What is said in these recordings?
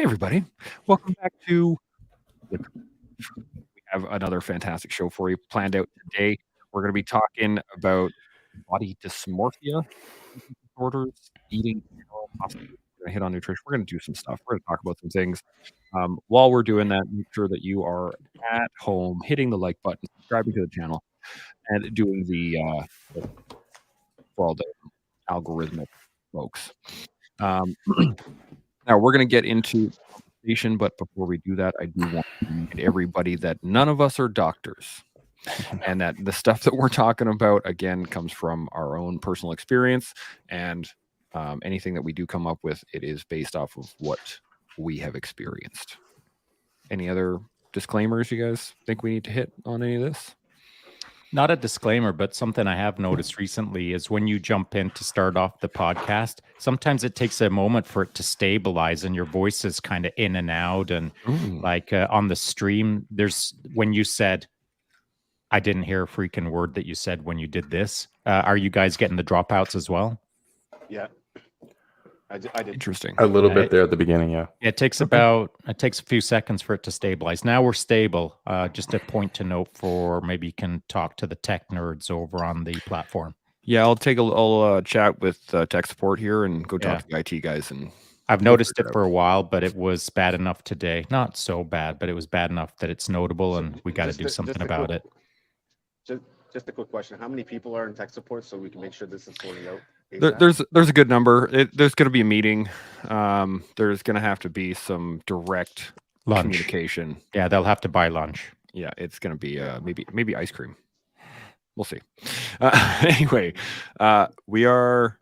Hey, everybody. Welcome back to We have another fantastic show for you planned out today. We're going to be talking about body dysmorphia, eating disorders, eating, possibly we're going to hit on nutrition. We're going to do some stuff. We're going to talk about some things. While we're doing that, make sure that you are at home, hitting the like button, subscribing to the channel, and doing for all the algorithmic folks. Now, we're going to get into conversation, but before we do that, I do want to remind everybody that none of us are doctors and that the stuff that we're talking about, again, comes from our own personal experience. And anything that we do come up with, it is based off of what we have experienced. Any other disclaimers you guys think we need to hit on any of this? Not a disclaimer, but something I have noticed recently is when you jump in to start off the podcast, sometimes it takes a moment for it to stabilize and your voice is kind of in and out. And like on the stream, when you said, I didn't hear a freaking word that you said when you did this. Are you guys getting the dropouts as well? Yeah. I did. Interesting. A little bit there at the beginning, yeah. It takes a few seconds for it to stabilize. Now we're stable. Just a point to note for maybe you can talk to the tech nerds over on the platform. Yeah, I'll chat with tech support here and go talk to the IT guys. And I've noticed it for a while, but it was bad enough today. Not so bad, but it was bad enough that it's notable, and we got to do something about it. Just a quick question: how many people are in tech support so we can make sure this is sorting out? There's a good number. There's going to be a meeting. There's going to have to be some direct communication. Yeah, they'll have to buy lunch. Yeah, it's going to be maybe ice cream. We'll see. Anyway, we are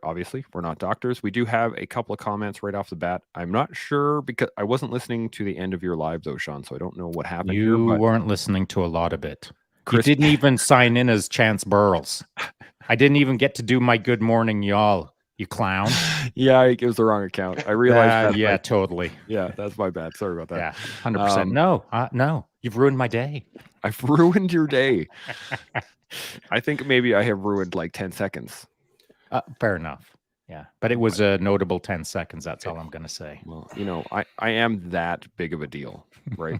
obviously we're not doctors. We do have a couple of comments right off the bat. I'm not sure because I wasn't listening to the end of your live though, Sean. So I don't know what happened. You weren't listening to a lot of it. Chris, you didn't even sign in as Chance Burles. I didn't even get to do my good morning, y'all. You clown. Yeah, it was the wrong account. I realized that. Yeah, totally. Yeah, that's my bad. Sorry about that. Yeah, 100%. No, you've ruined my day. I've ruined your day. I think maybe I have ruined like 10 seconds. Fair enough. Yeah, but it was a notable 10 seconds. That's all I'm going to say. Well, I am that big of a deal, right?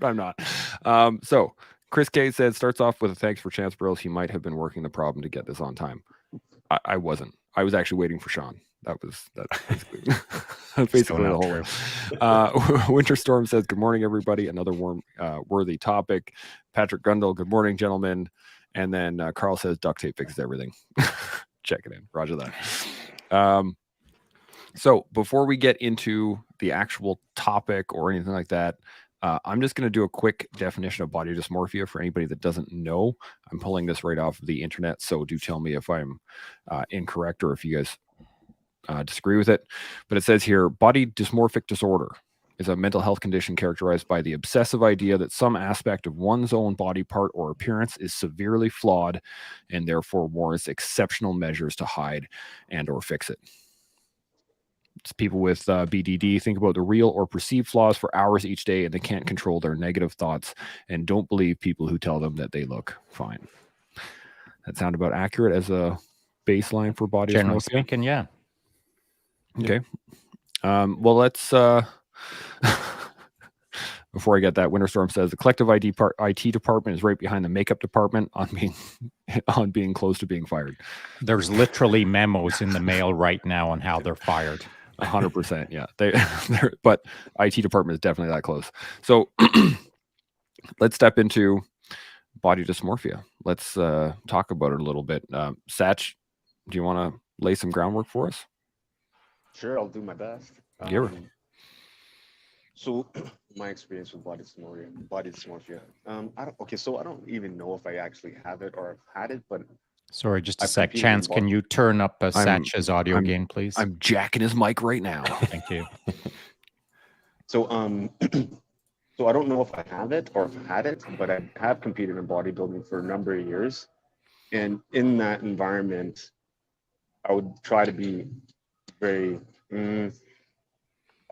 I'm not. So Chris K said, starts off with a thanks for Chance Burles. He might have been working the problem to get this on time. I wasn't. I was actually waiting for Sean. That's basically, the whole. Winter Storm says, good morning, everybody. Another warm, worthy topic. Patrick Gundel, good morning, gentlemen. And then Carl says, duct tape fixes everything. Check it in. Roger that. So before we get into the actual topic or anything like that, I'm just going to do a quick definition of body dysmorphia for anybody that doesn't know. I'm pulling this right off of the internet, so do tell me if I'm incorrect or if you guys disagree with it. But it says here, body dysmorphic disorder is a mental health condition characterized by the obsessive idea that some aspect of one's own body part or appearance is severely flawed and therefore warrants exceptional measures to hide and or fix it. It's people with BDD think about the real or perceived flaws for hours each day, and they can't control their negative thoughts and don't believe people who tell them that they look fine. That sound about accurate as a baseline for body generally speaking, yeah. Okay. Well, let's before I get that, Winterstorm says the collective IT department is right behind the makeup department on being close to being fired. There's literally memos in the mail right now on how they're fired. 100%. Yeah. But IT department is definitely that close. So let's step into body dysmorphia. Let's talk about it a little bit. Sach, do you want to lay some groundwork for us? Sure, I'll do my best. So my experience with body dysmorphia. I don't even know if I actually have it or I've had it, but sorry, just a sec. Chance, can you turn up Sach's audio gain, please? I'm jacking his mic right now. Thank you. So I don't know if I have it or if I've had it, but I have competed in bodybuilding for a number of years. And in that environment, I would try to be very, I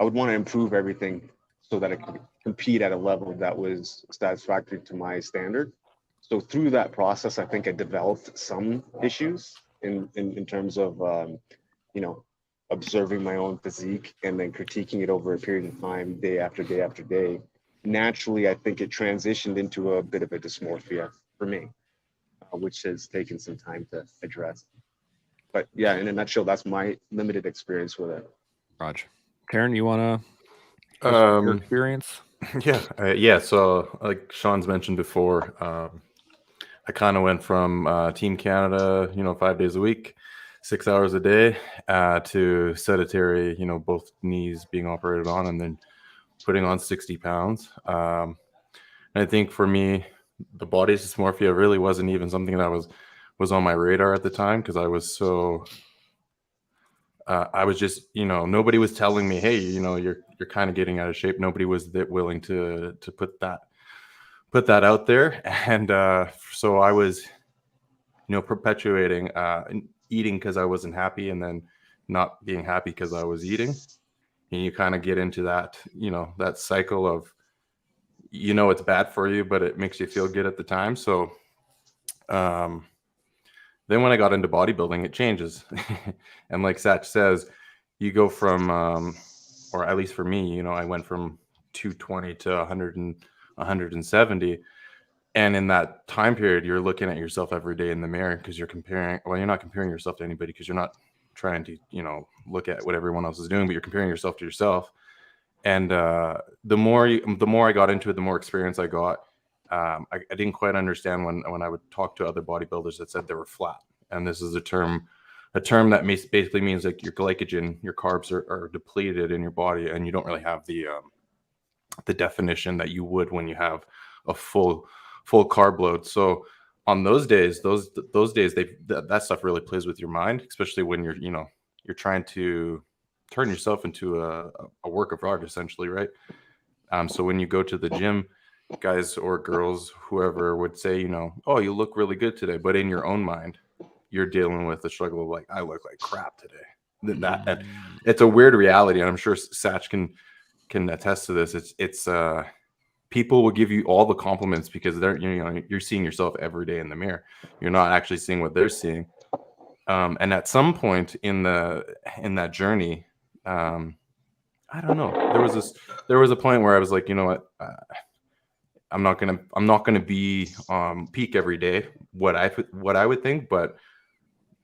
would want to improve everything so that I could compete at a level that was satisfactory to my standard. So through that process, I think I developed some issues in terms of, observing my own physique and then critiquing it over a period of time, day after day after day, naturally, I think it transitioned into a bit of a dysmorphia for me, which has taken some time to address. But yeah, in a nutshell, that's my limited experience with it. Raj. Terran, you want to your experience? Yeah. So like Shaun's mentioned before, I kind of went from Team Canada, 5 days a week, 6 hours a day, to sedentary, both knees being operated on, and then putting on 60 pounds. And I think for me, the body dysmorphia really wasn't even something that was on my radar at the time, because I was so I was just, nobody was telling me, hey, you're kind of getting out of shape. Nobody was that willing to put that out there. And so I was, perpetuating eating because I wasn't happy, and then not being happy because I was eating. And you kind of get into that, that cycle of, it's bad for you, but it makes you feel good at the time. So then when I got into bodybuilding, it changes. And like Sach says, you go from, or at least for me, I went from 220 to 100 and 170. And in that time period, you're looking at yourself every day in the mirror, because you're comparing. Well, you're not comparing yourself to anybody, because you're not trying to, look at what everyone else is doing, but you're comparing yourself to yourself. And the more I got into it, the more experience I got. I didn't quite understand when I would talk to other bodybuilders that said they were flat. And this is a term that basically means like your glycogen, your carbs are depleted in your body, and you don't really have the definition that you would when you have a full carb load. So on those days, those days, that stuff really plays with your mind, especially when you're trying to turn yourself into a work of art, essentially, right? So when you go to the gym, guys or girls, whoever would say, oh, you look really good today, but in your own mind, you're dealing with the struggle of like, I look like crap today. That it's a weird reality, and I'm sure Sach can attest to this. It's people will give you all the compliments because you're seeing yourself every day in the mirror. You're not actually seeing what they're seeing. And at some point in that journey, I don't know. There was a point where I was like, you know what, I'm not gonna be peak every day. What I would think, but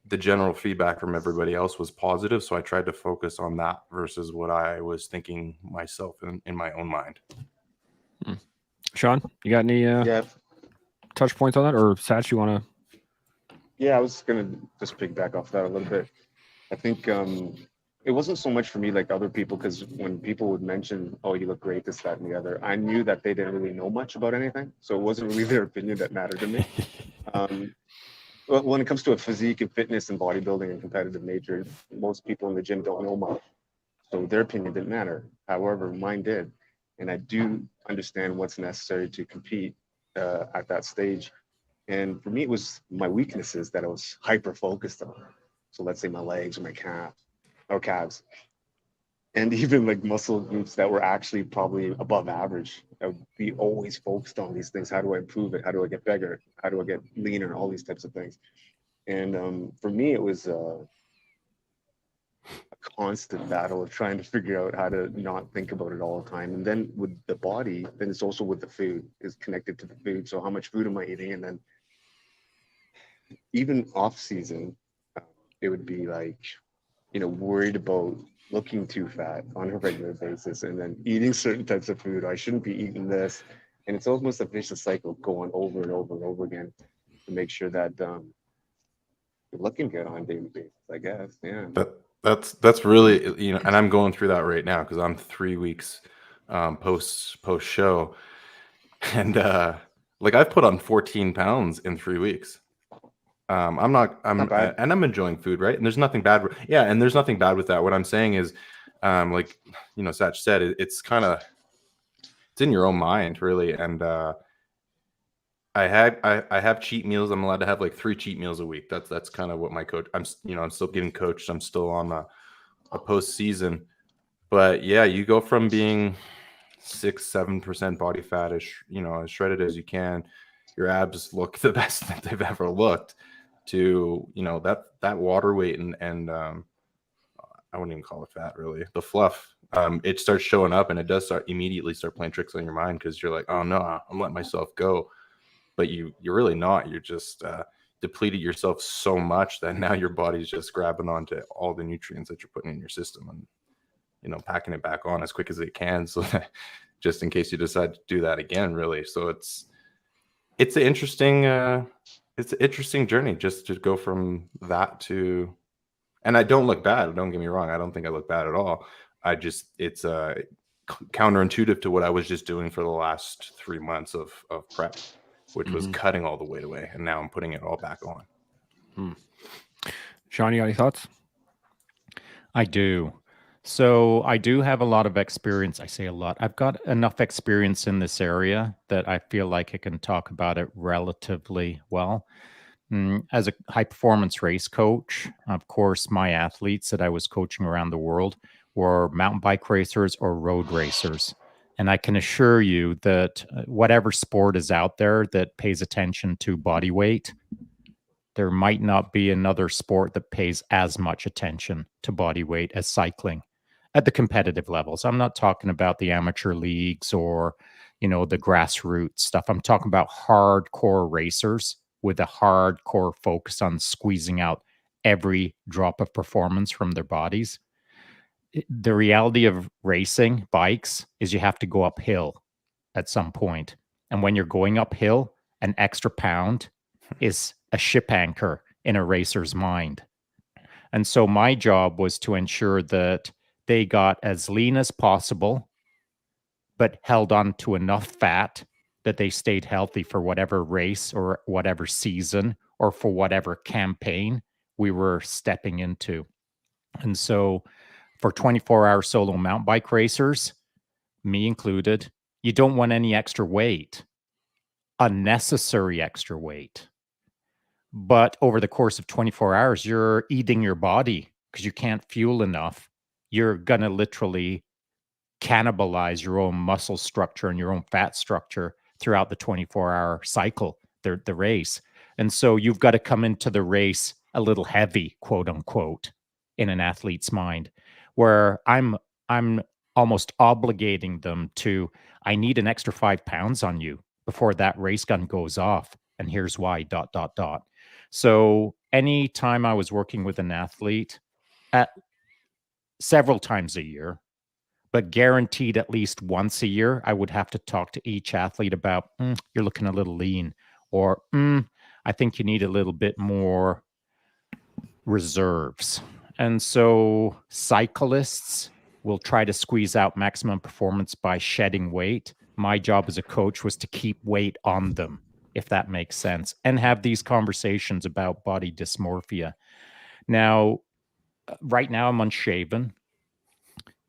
the general feedback from everybody else was positive, so I tried to focus on that versus what I was thinking myself in my own mind. Shaun, you got any touch points on that, or Sach, you want to? Yeah, I was gonna just piggyback off that a little bit. I think it wasn't so much for me like other people, because when people would mention, oh, you look great, this, that, and the other, I knew that they didn't really know much about anything. So it wasn't really their opinion that mattered to me. When it comes to a physique and fitness and bodybuilding and competitive nature, most people in the gym don't know much. So their opinion didn't matter. However, mine did. And I do understand what's necessary to compete at that stage. And for me, it was my weaknesses that I was hyper focused on. So let's say my legs or my calves, and even like muscle groups that were actually probably above average. I would be always focused on these things. How do I improve it? How do I get bigger? How do I get leaner? All these types of things. And for me, it was a constant battle of trying to figure out how to not think about it all the time. And then with the body, then it's also with the food, is connected to the food. So how much food am I eating? And then even off season, it would be like, worried about looking too fat on a regular basis, and then eating certain types of food. I shouldn't be eating this. And it's almost a vicious cycle going over and over and over again to make sure that you're looking good on a daily basis, I guess. Yeah. That's really, and I'm going through that right now because I'm 3 weeks post show, and like I've put on 14 pounds in 3 weeks. Not bad. And I'm enjoying food, right? And there's nothing bad. Yeah, and there's nothing bad with that. What I'm saying is, like Sach said, it's in your own mind, really. And I have cheat meals. I'm allowed to have like 3 cheat meals a week. That's kind of what my coach. I'm still getting coached. I'm still on a postseason, but yeah, you go from being 6-7% body fat-ish, as shredded as you can. Your abs look the best that they've ever looked. To that water weight and I wouldn't even call it fat, really. The fluff, it starts showing up, and it does immediately start playing tricks on your mind, because you're like, oh no, I'm letting myself go. But you're really not. You're just depleted yourself so much that now your body's just grabbing onto all the nutrients that you're putting in your system and, you know, packing it back on as quick as it can, so that just in case you decide to do that again, really. So it's an interesting journey, just to go from that to, and I don't look bad. Don't get me wrong. I don't think I look bad at all. It's counterintuitive to what I was just doing for the last 3 months of prep, which was cutting all the weight away, and now I'm putting it all back on. Shaun, you got any thoughts? I do. So I do have a lot of experience. I say a lot. I've got enough experience in this area that I feel like I can talk about it relatively well. As a high performance race coach, of course, my athletes that I was coaching around the world were mountain bike racers or road racers. And I can assure you that whatever sport is out there that pays attention to body weight, there might not be another sport that pays as much attention to body weight as cycling at the competitive levels. I'm not talking about the amateur leagues or, you know, the grassroots stuff. I'm talking about hardcore racers with a hardcore focus on squeezing out every drop of performance from their bodies. The reality of racing bikes is you have to go uphill at some point. And when you're going uphill, an extra pound is a ship anchor in a racer's mind. And so my job was to ensure that they got as lean as possible, but held on to enough fat that they stayed healthy for whatever race or whatever season or for whatever campaign we were stepping into. And so for 24-hour solo mountain bike racers, me included, you don't want any extra weight, unnecessary extra weight. But over the course of 24 hours, you're eating your body because you can't fuel enough. You're going to literally cannibalize your own muscle structure and your own fat structure throughout the 24-hour cycle, the race. And so you've got to come into the race a little heavy, quote unquote, in an athlete's mind, where I'm almost obligating them to, I need an extra 5 pounds on you before that race gun goes off. And here's why, ... So anytime I was working with an athlete at several times a year, but guaranteed at least once a year, I would have to talk to each athlete about, you're looking a little lean, or I think you need a little bit more reserves. And so cyclists will try to squeeze out maximum performance by shedding weight. My job as a coach was to keep weight on them, if that makes sense, and have these conversations about body dysmorphia. Now, right now I'm unshaven.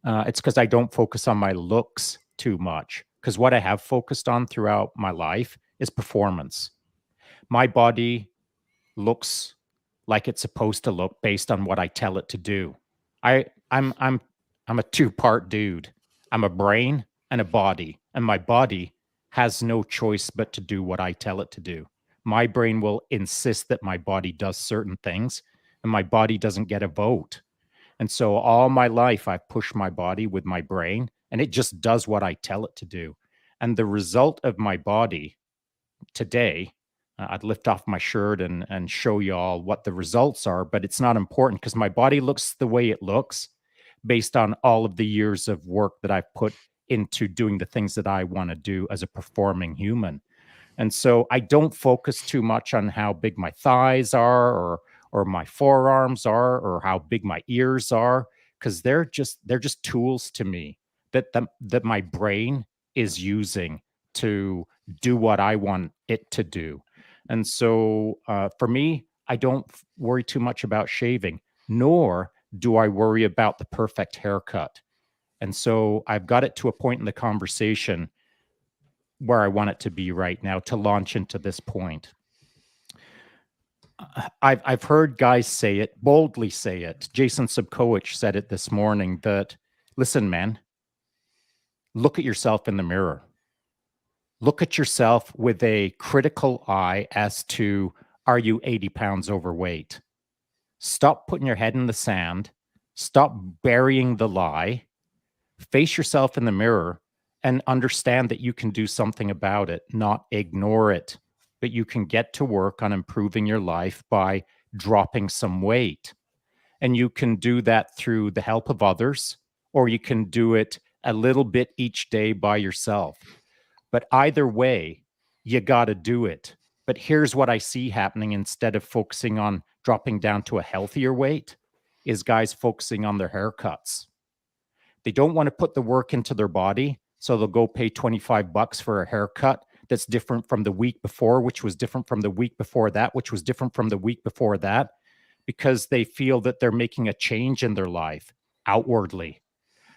It's because I don't focus on my looks too much, because what I have focused on throughout my life is performance. My body looks like it's supposed to look based on what I tell it to do. I'm a two-part dude. I'm a brain and a body, and my body has no choice but to do what I tell it to do. My brain will insist that my body does certain things, and my body doesn't get a vote. And so all my life, I've pushed my body with my brain, and it just does what I tell it to do. And the result of my body today, I'd lift off my shirt and show you all what the results are, but it's not important because my body looks the way it looks based on all of the years of work that I've put into doing the things that I want to do as a performing human. And so I don't focus too much on how big my thighs are or my forearms are or how big my ears are, because they're just tools to me that my brain is using to do what I want it to do. And so for me, I don't worry too much about shaving, nor do I worry about the perfect haircut. And so I've got it to a point in the conversation where I want it to be right now to launch into this point. I've heard guys say it, boldly say it. Jason Subkowicz said it this morning that, listen, man, look at yourself in the mirror. Look at yourself with a critical eye as to, are you 80 pounds overweight? Stop putting your head in the sand Stop burying the lie, face yourself in the mirror, and understand that you can do something about it, not ignore it. But you can get to work on improving your life by dropping some weight. And you can do that through the help of others, or you can do it a little bit each day by yourself. But either way, you got to do it. But here's what I see happening instead of focusing on dropping down to a healthier weight is guys focusing on their haircuts. They don't want to put the work into their body, so they'll go pay $25 for a haircut that's different from the week before, which was different from the week before that, which was different from the week before that, because they feel that they're making a change in their life outwardly.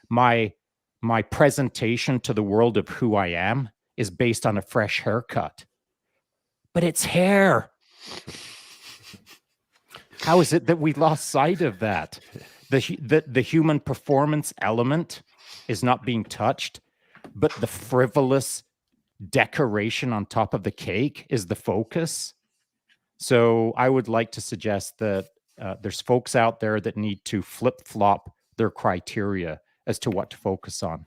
My presentation to the world of who I am is based on a fresh haircut. But it's hair. How is it that we lost sight of that? The human performance element is not being touched, but the frivolous decoration on top of the cake is the focus. So I would like to suggest that there's folks out there that need to flip-flop their criteria as to what to focus on.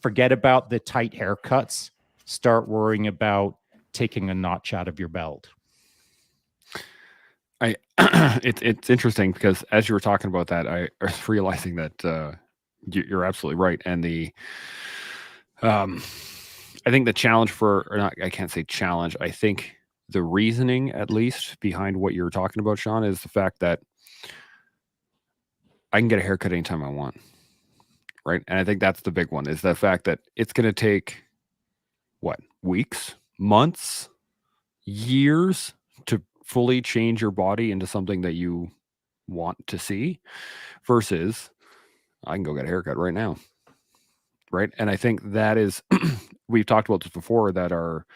Forget about the tight haircuts. Start worrying about taking a notch out of your belt. It's interesting because as you were talking about that, I was realizing that you're absolutely right. And I think the challenge I can't say challenge. I think the reasoning, at least, behind what you're talking about, Shaun, is the fact that I can get a haircut anytime I want. Right. And I think that's the big one, is the fact that it's going to take weeks, months, years to fully change your body into something that you want to see, versus I can go get a haircut right now. Right. And I think that is, we've talked about this before, that our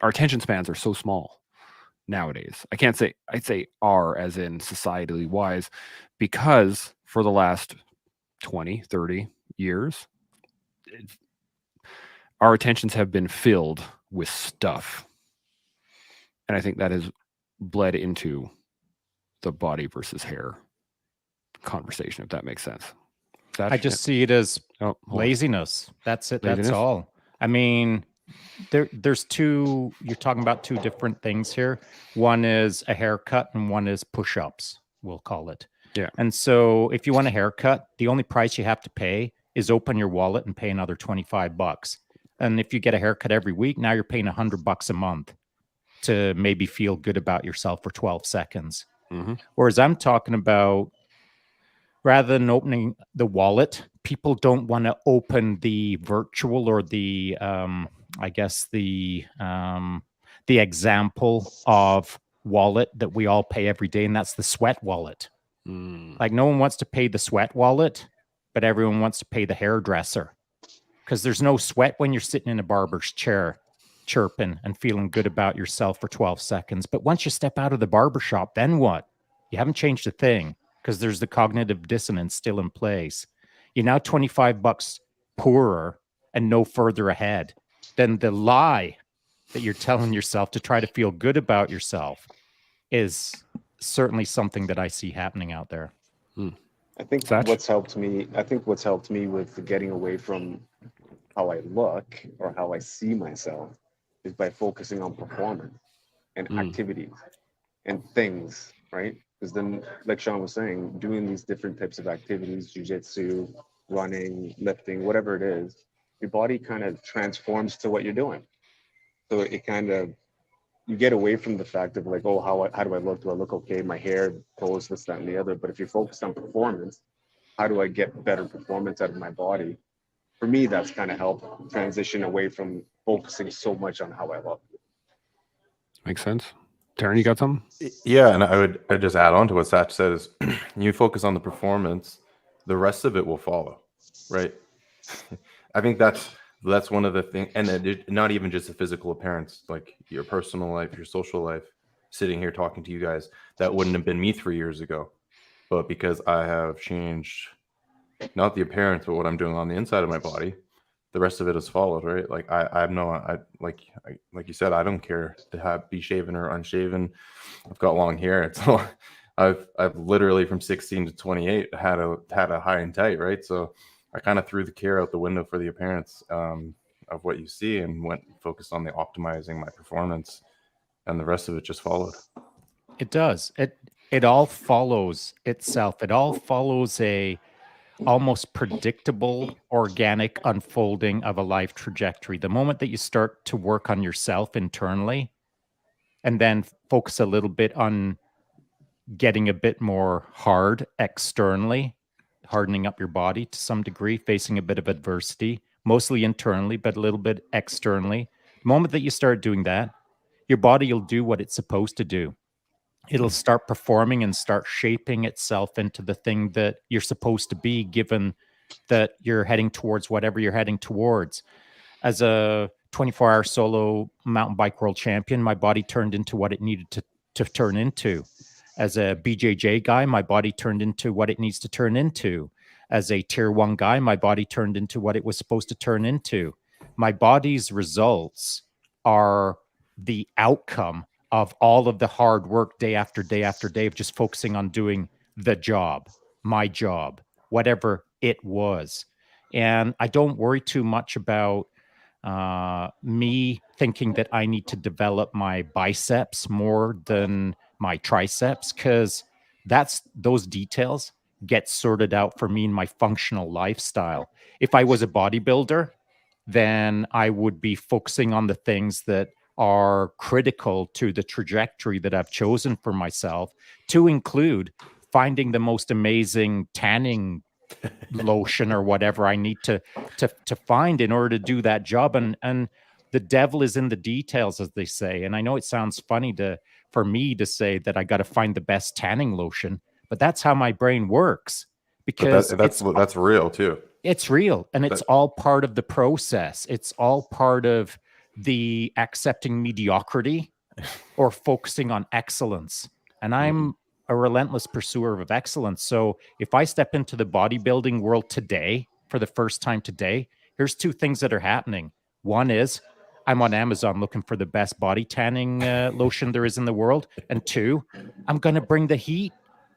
attention spans are so small nowadays. I'd say are as in societally wise, because for the last 20, 30 years, our attentions have been filled with stuff. And I think that has bled into the body versus hair conversation, if that makes sense. I just see it as laziness. That's it. Laziness? That's all. I mean, there's two, you're talking about two different things here. One is a haircut and one is push-ups, we'll call it. Yeah. And so if you want a haircut, the only price you have to pay is open your wallet and pay another $25. And if you get a haircut every week, now you're paying $100 a month to maybe feel good about yourself for 12 seconds. Mm-hmm. Whereas I'm talking about, rather than opening the wallet, people don't want to open the virtual or the, I guess the example of wallet that we all pay every day, and that's the sweat wallet. Like, no one wants to pay the sweat wallet, but everyone wants to pay the hairdresser, because there's no sweat when you're sitting in a barber's chair chirping and feeling good about yourself for 12 seconds. But once you step out of the barbershop, then what? You haven't changed a thing, because there's the cognitive dissonance still in place. You're now $25 poorer and no further ahead than the lie that you're telling yourself to try to feel good about yourself is certainly something that I see happening out there. I think what's helped me with getting away from how I look or how I see myself is by focusing on performance and activities and things, right? Because then, like Shaun was saying, doing these different types of activities, jiu-jitsu, running, lifting, whatever it is, your body kind of transforms to what you're doing. So it kind of, you get away from the fact of like, oh, how do I look? Do I look okay? My hair, clothes, this, that, and the other. But if you're focused on performance, how do I get better performance out of my body? For me, that's kind of helped transition away from focusing so much on how I look. Makes sense. Terran, you got something? Yeah, and I'd just add on to what Sach said is you focus on the performance, the rest of it will follow, right? I think that's one of the things, and not even just the physical appearance, like your personal life, your social life, sitting here talking to you guys, that wouldn't have been me 3 years ago. But because I have changed, not the appearance, but what I'm doing on the inside of my body, the rest of it has followed, right? Like like you said, I don't care to be shaven or unshaven. I've got long hair. I've literally from 16 to 28 had a high and tight, right? So I kind of threw the care out the window for the appearance of what you see, and went focused on the optimizing my performance, and the rest of it just followed. It does. It all follows itself. It all follows a almost predictable, organic unfolding of a life trajectory. The moment that you start to work on yourself internally, and then focus a little bit on getting a bit more hard externally, hardening up your body to some degree, facing a bit of adversity, mostly internally, but a little bit externally. The moment that you start doing that, your body will do what it's supposed to do. It'll start performing and start shaping itself into the thing that you're supposed to be, given that you're heading towards whatever you're heading towards. As a 24-hour solo mountain bike world champion, my body turned into what it needed to turn into. As a BJJ guy, my body turned into what it needs to turn into. As a tier 1 guy, my body turned into what it was supposed to turn into. My body's results are the outcome of all of the hard work day after day after day of just focusing on doing the job, my job, whatever it was. And I don't worry too much about me thinking that I need to develop my biceps more than my triceps, because those details get sorted out for me in my functional lifestyle. If I was a bodybuilder, then I would be focusing on the things that are critical to the trajectory that I've chosen for myself, to include finding the most amazing tanning lotion or whatever I need to find in order to do that job. And the devil is in the details, as they say. And I know it sounds funny for me to say that I got to find the best tanning lotion, but that's how my brain works, because that's real too. It's real, and it's all part of the process. It's all part of the accepting mediocrity or focusing on excellence. And I'm a relentless pursuer of excellence. So if I step into the bodybuilding world today, for the first time today, here's 2 things that are happening. One is I'm on Amazon looking for the best body tanning lotion there is in the world. And 2, I'm going to bring the heat,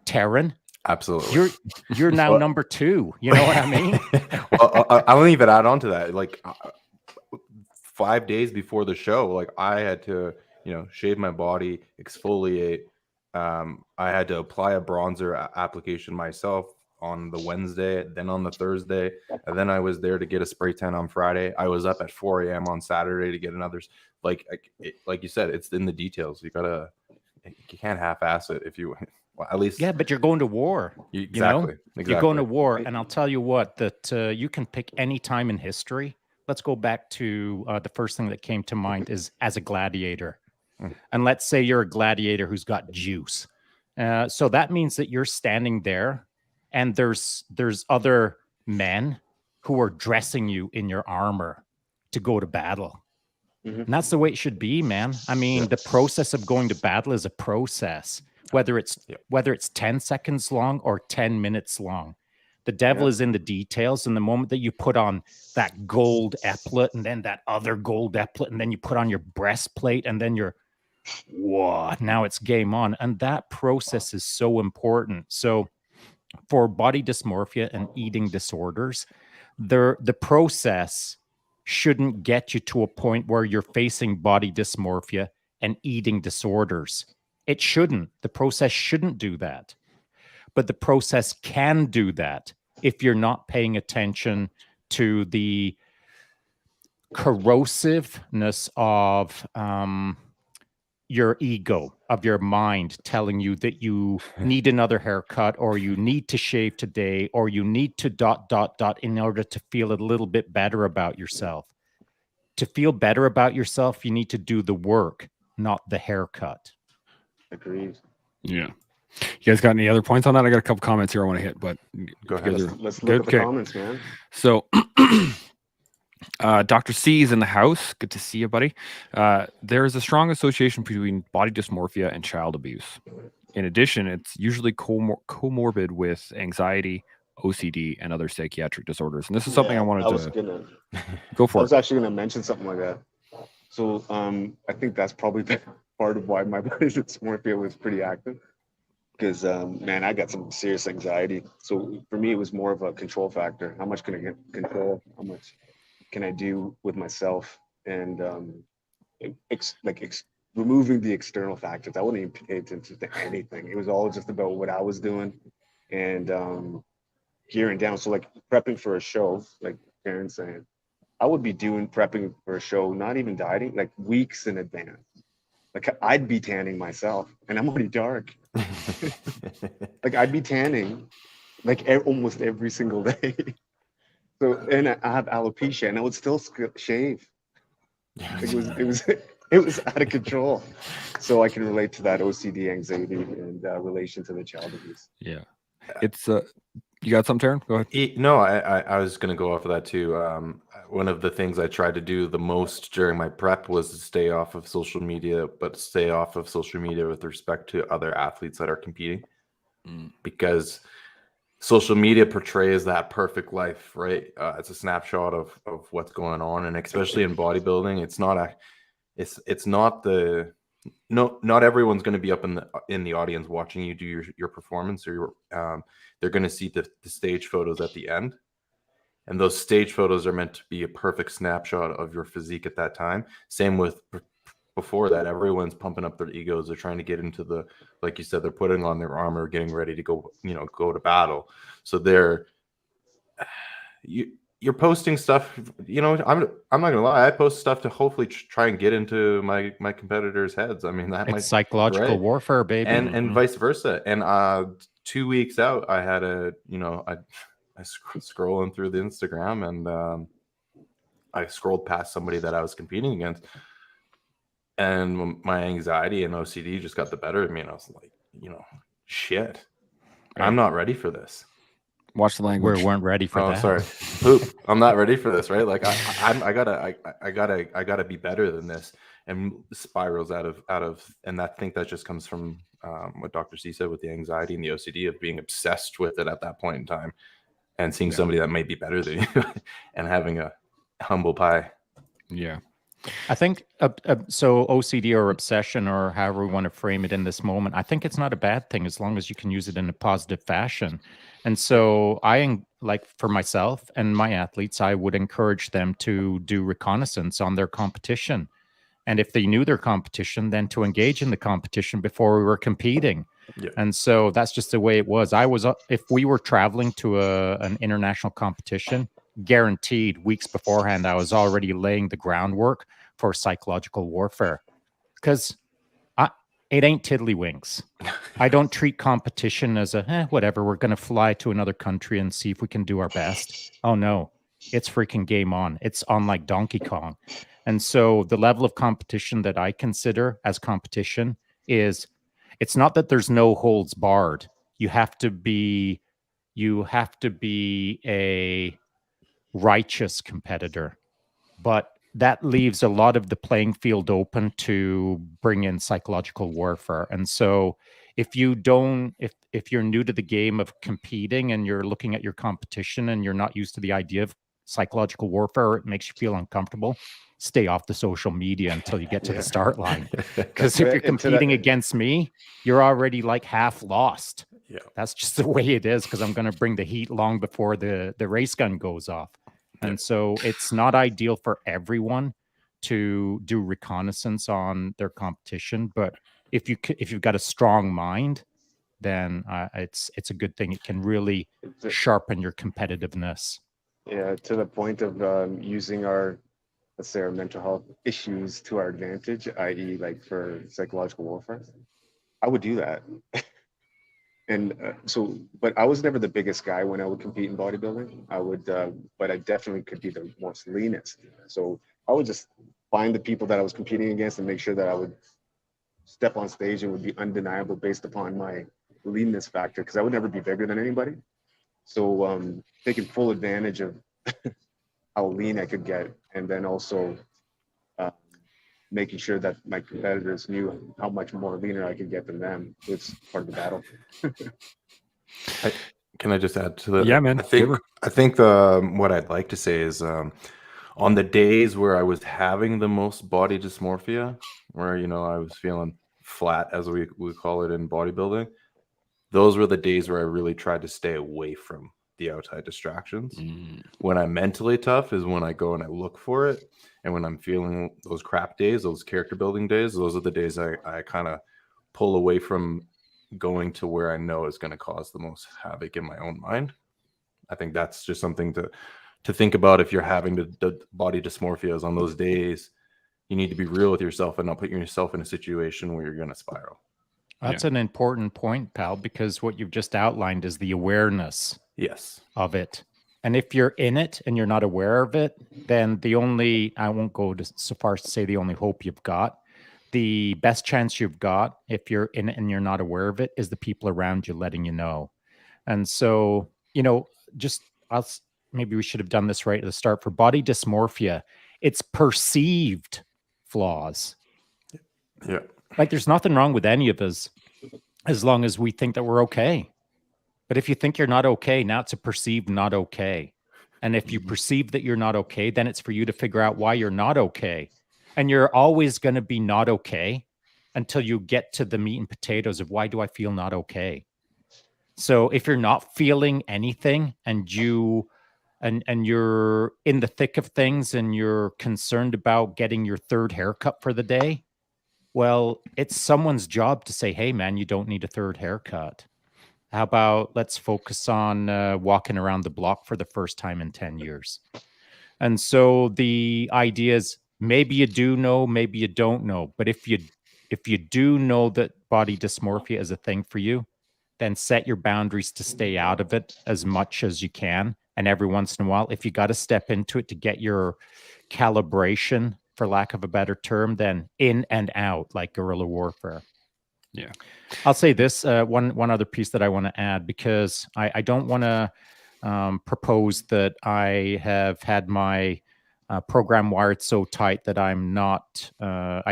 Terran. Absolutely. You're now number 2. You know what I mean? Well, I'll even add on to that. Like 5 days before the show, like I had to, shave my body, exfoliate. I had to apply a bronzer application myself on the Wednesday, then on the Thursday, and then I was there to get a spray tan on Friday. I was up at 4 a.m. on Saturday to get another. Like you said, it's in the details. You can't half-ass it if you. Well, at least, yeah, but you're going to war. Exactly. You're going to war, and I'll tell you what, that you can pick any time in history. Let's go back to the first thing that came to mind is as a gladiator. And let's say you're a gladiator who's got juice. So that means that you're standing there, and there's other men who are dressing you in your armor to go to battle. And that's the way it should be, man. I mean, the process of going to battle is a process, whether it's 10 seconds long or 10 minutes long. The devil is in the details. And the moment that you put on that gold epaulet and then that other gold epaulet, and then you put on your breastplate, and then now it's game on. And that process is so important. So for body dysmorphia and eating disorders, the process shouldn't get you to a point where you're facing body dysmorphia and eating disorders. It shouldn't. The process shouldn't do that. But the process can do that if you're not paying attention to the corrosiveness of your ego, of your mind telling you that you need another haircut, or you need to shave today, or you need to ... in order to feel a little bit better about yourself. To feel better about yourself, you need to do the work, not the haircut. Agreed. Yeah. You guys got any other points on that? I got a couple comments here I want to hit, but go ahead. Let's look at the comments, man. So Dr. C is in the house. Good to see you, buddy. There is a strong association between body dysmorphia and child abuse. In addition, it's usually comorbid with anxiety, OCD, and other psychiatric disorders. And this is something I wanted to go for. I was actually going to mention something like that. So I think that's probably part of why my body dysmorphia was pretty active. because man, I got some serious anxiety. So for me, it was more of a control factor. How much can I get control? How much can I do with myself? And removing the external factors. I wouldn't even pay attention to anything. It was all just about what I was doing and gearing down. So like prepping for a show, like Karen's saying, I would be doing prepping for a show, not even dieting, like weeks in advance. Like I'd be tanning myself, and I'm already dark. Like I'd be tanning like almost every single day. So and I have alopecia, and I would still shave. Like it was out of control. So I can relate to that OCD, anxiety, and relation to the child abuse. Yeah, it's you got something, Terran? Go ahead. No, I was going to go off of that too. One of the things I tried to do the most during my prep was to stay off of social media, but stay off of social media with respect to other athletes that are competing, because social media portrays that perfect life, right? It's a snapshot of what's going on, and especially in bodybuilding, not everyone's going to be up in the audience watching you do your performance, or they're going to see the stage photos at the end, and those stage photos are meant to be a perfect snapshot of your physique at that time. Same with before that, everyone's pumping up their egos. They're trying to get into the, like you said, they're putting on their armor, getting ready to go to battle. So you're posting stuff, I'm not gonna lie, I post stuff to hopefully try and get into my competitors' heads. I mean, that It's psychological warfare, baby. and vice versa. And 2 weeks out, I had I scrolling through the Instagram, and I scrolled past somebody that I was competing against, and my anxiety and OCD just got the better of me, and I was like, shit, I'm not ready for this. Watch the language. We weren't ready for that. Sorry. Poop. I'm not ready for this, right? Like I gotta be better than this, and spirals out of, and I think that just comes from what Dr. C said with the anxiety and the OCD of being obsessed with it at that point in time, and seeing somebody that may be better than you, and having a humble pie. Yeah. I think so OCD or obsession, or however we want to frame it in this moment, I think it's not a bad thing as long as you can use it in a positive fashion. And so like for myself and my athletes, I would encourage them to do reconnaissance on their competition. And if they knew their competition, then to engage in the competition before we were competing. Yeah. And so that's just the way it was. If we were traveling to an international competition, guaranteed weeks beforehand, I was already laying the groundwork for psychological warfare, because it ain't tiddlywinks. I don't treat competition as whatever, we're going to fly to another country and see if we can do our best. Oh no, it's freaking game on. It's on like Donkey Kong. And so the level of competition that I consider as competition is, it's not that there's no holds barred. You have to be a righteous competitor, but that leaves a lot of the playing field open to bring in psychological warfare. And so if you're new to the game of competing and you're looking at your competition and you're not used to the idea of psychological warfare, or it makes you feel uncomfortable, stay off the social media until you get to the start line. Because if you're competing against me, you're already like half lost. Yeah, that's just the way it is, because I'm going to bring the heat long before the race gun goes off. And so it's not ideal for everyone to do reconnaissance on their competition, but if you've got a strong mind, then it's a good thing. It can really sharpen your competitiveness. Yeah, to the point of using our, let's say, our mental health issues to our advantage, i.e., like for psychological warfare. I would do that. And but I was never the biggest guy when I would compete in bodybuilding. But I definitely could be the most leanest. So I would just find the people that I was competing against and make sure that I would step on stage and would be undeniable based upon my leanness factor, because I would never be bigger than anybody. So taking full advantage of how lean I could get, and then also making sure that my competitors knew how much more leaner I could get than them. It's part of the battle. Can I just add to that? Yeah, man. I think what I'd like to say is on the days where I was having the most body dysmorphia, where I was feeling flat, as we call it in bodybuilding, those were the days where I really tried to stay away from the outside distractions. When I'm mentally tough is when I go and I look for it. And when I'm feeling those crap days, those character building days, those are the days I kind of pull away from going to where I know is going to cause the most havoc in my own mind. I think that's just something to think about if you're having the body dysmorphia. Is on those days, you need to be real with yourself and not put yourself in a situation where you're going to spiral. That's an important point, pal, because what you've just outlined is the awareness of it. And if you're in it and you're not aware of it, then I won't go so far as to say the only hope you've got. The best chance you've got, if you're in it and you're not aware of it, is the people around you letting you know. And so, maybe we should have done this right at the start. For body dysmorphia, it's perceived flaws. Yeah. Like there's nothing wrong with any of us as long as we think that we're okay. But if you think you're not okay, now it's a perceived not okay. And if you perceive that you're not okay, then it's for you to figure out why you're not okay. And you're always going to be not okay until you get to the meat and potatoes of why do I feel not okay? So if you're not feeling anything and you're in the thick of things and you're concerned about getting your third haircut for the day, well, it's someone's job to say, hey, man, you don't need a third haircut. How about let's focus on walking around the block for the first time in 10 years? And so the idea is maybe you do know, maybe you don't know. But if you do know that body dysmorphia is a thing for you, then set your boundaries to stay out of it as much as you can. And every once in a while, if you got to step into it to get your calibration, for lack of a better term, then in and out like guerrilla warfare. Yeah. I'll say this, one other piece that I want to add, because I don't want to propose that I have had my program wired so tight that I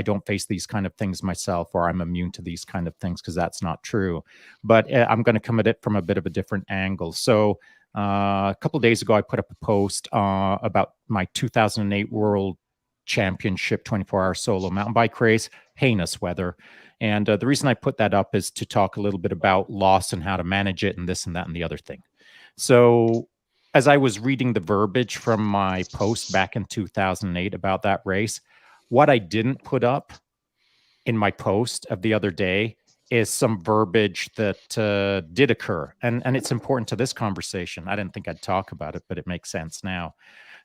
don't face these kind of things myself, or I'm immune to these kind of things, because that's not true. But I'm going to come at it from a bit of a different angle. So a couple of days ago, I put up a post about my 2008 World Championship 24-hour solo mountain bike race, heinous weather. And the reason I put that up is to talk a little bit about loss and how to manage it and this and that and the other thing. So as I was reading the verbiage from my post back in 2008 about that race, what I didn't put up in my post of the other day is some verbiage that did occur. And it's important to this conversation. I didn't think I'd talk about it, but it makes sense now.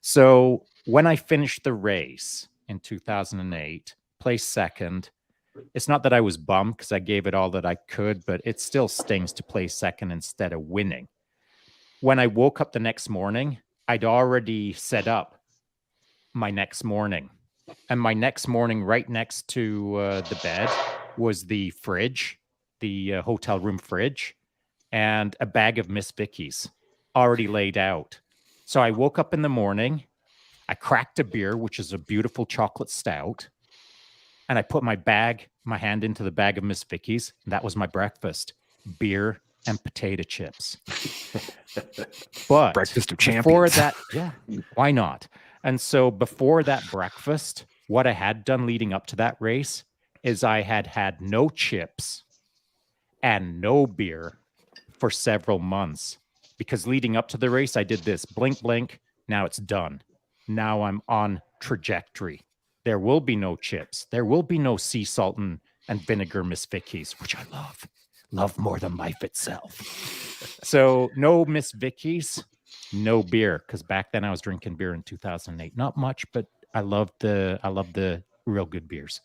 So when I finished the race in 2008, placed second, it's not that I was bummed because I gave it all that I could, but it still stings to place second instead of winning. When I woke up the next morning, I'd already set up my next morning. And my next morning, right next to the bed, was the fridge, the hotel room fridge, and a bag of Miss Vicky's already laid out. So I woke up in the morning, I cracked a beer, which is a beautiful chocolate stout, and I put my hand into the bag of Miss Vicky's. And that was my breakfast, beer and potato chips. But breakfast of before champions. that, yeah, why not? And so before that breakfast, what I had done leading up to that race is I had no chips and no beer for several months, because leading up to the race, I did this blink, blink. Now it's done. Now I'm on trajectory. There will be no chips. There will be no sea salt and vinegar Miss Vicky's, which I love more than life itself. So no Miss Vicky's, no beer, because back then I was drinking beer in 2008. Not much, but I love the real good beers.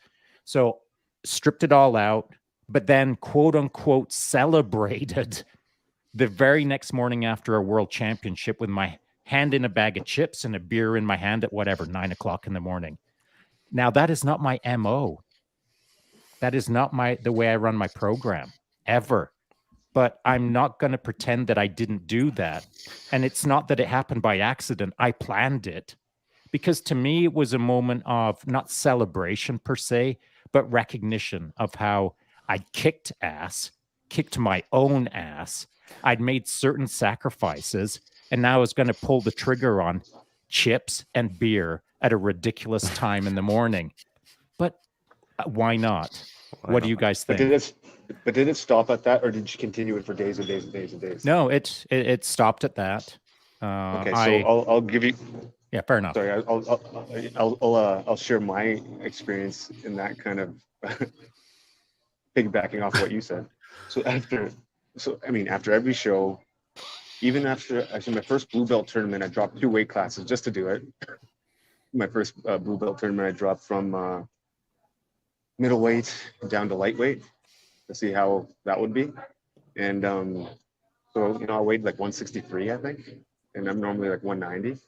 So stripped it all out, but then quote unquote celebrated the very next morning after a world championship with my hand in a bag of chips and a beer in my hand at 9 o'clock in the morning. Now that is not my MO. That is not the way I run my program ever. But I'm not going to pretend that I didn't do that. And it's not that it happened by accident. I planned it, because to me, it was a moment of not celebration per se, but recognition of how I'd kicked my own ass. I'd made certain sacrifices, and now I was going to pull the trigger on chips and beer at a ridiculous time in the morning. But why not? What do you guys But think? did it stop at that, or did you continue it for days and days and days and days? No, it stopped at that. Okay, so I'll give you. Yeah, fair enough. Sorry, I'll share my experience in that kind of piggybacking off what you said. So after every show, even after actually my first blue belt tournament, I dropped 2 weight classes just to do it. My first blue belt tournament, I dropped from middleweight down to lightweight to see how that would be. And so I weighed like 163, I think, and I'm normally like 190.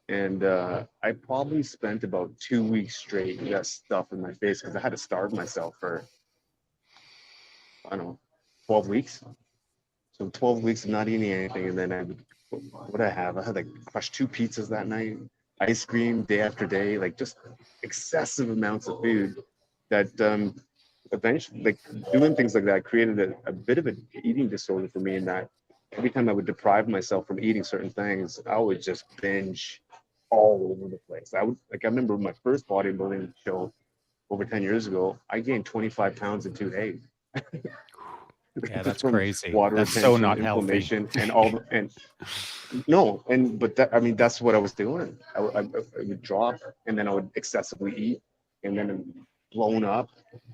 And I probably spent about 2 weeks straight with that stuff in my face because I had to starve myself for, I don't know, 12 weeks. So 12 weeks of not eating anything. And then what did I have? I had like crushed 2 pizzas that night, ice cream day after day, like just excessive amounts of food that eventually, like doing things like that created a bit of an eating disorder for me, in that every time I would deprive myself from eating certain things, I would just binge all over the place. I remember my first bodybuilding show over 10 years ago, I gained 25 pounds in 2 days. Yeah, that's crazy. Water That's retention, so not healthy. inflammation, that's what I was doing. I would drop, and then I would excessively eat, and then blown up.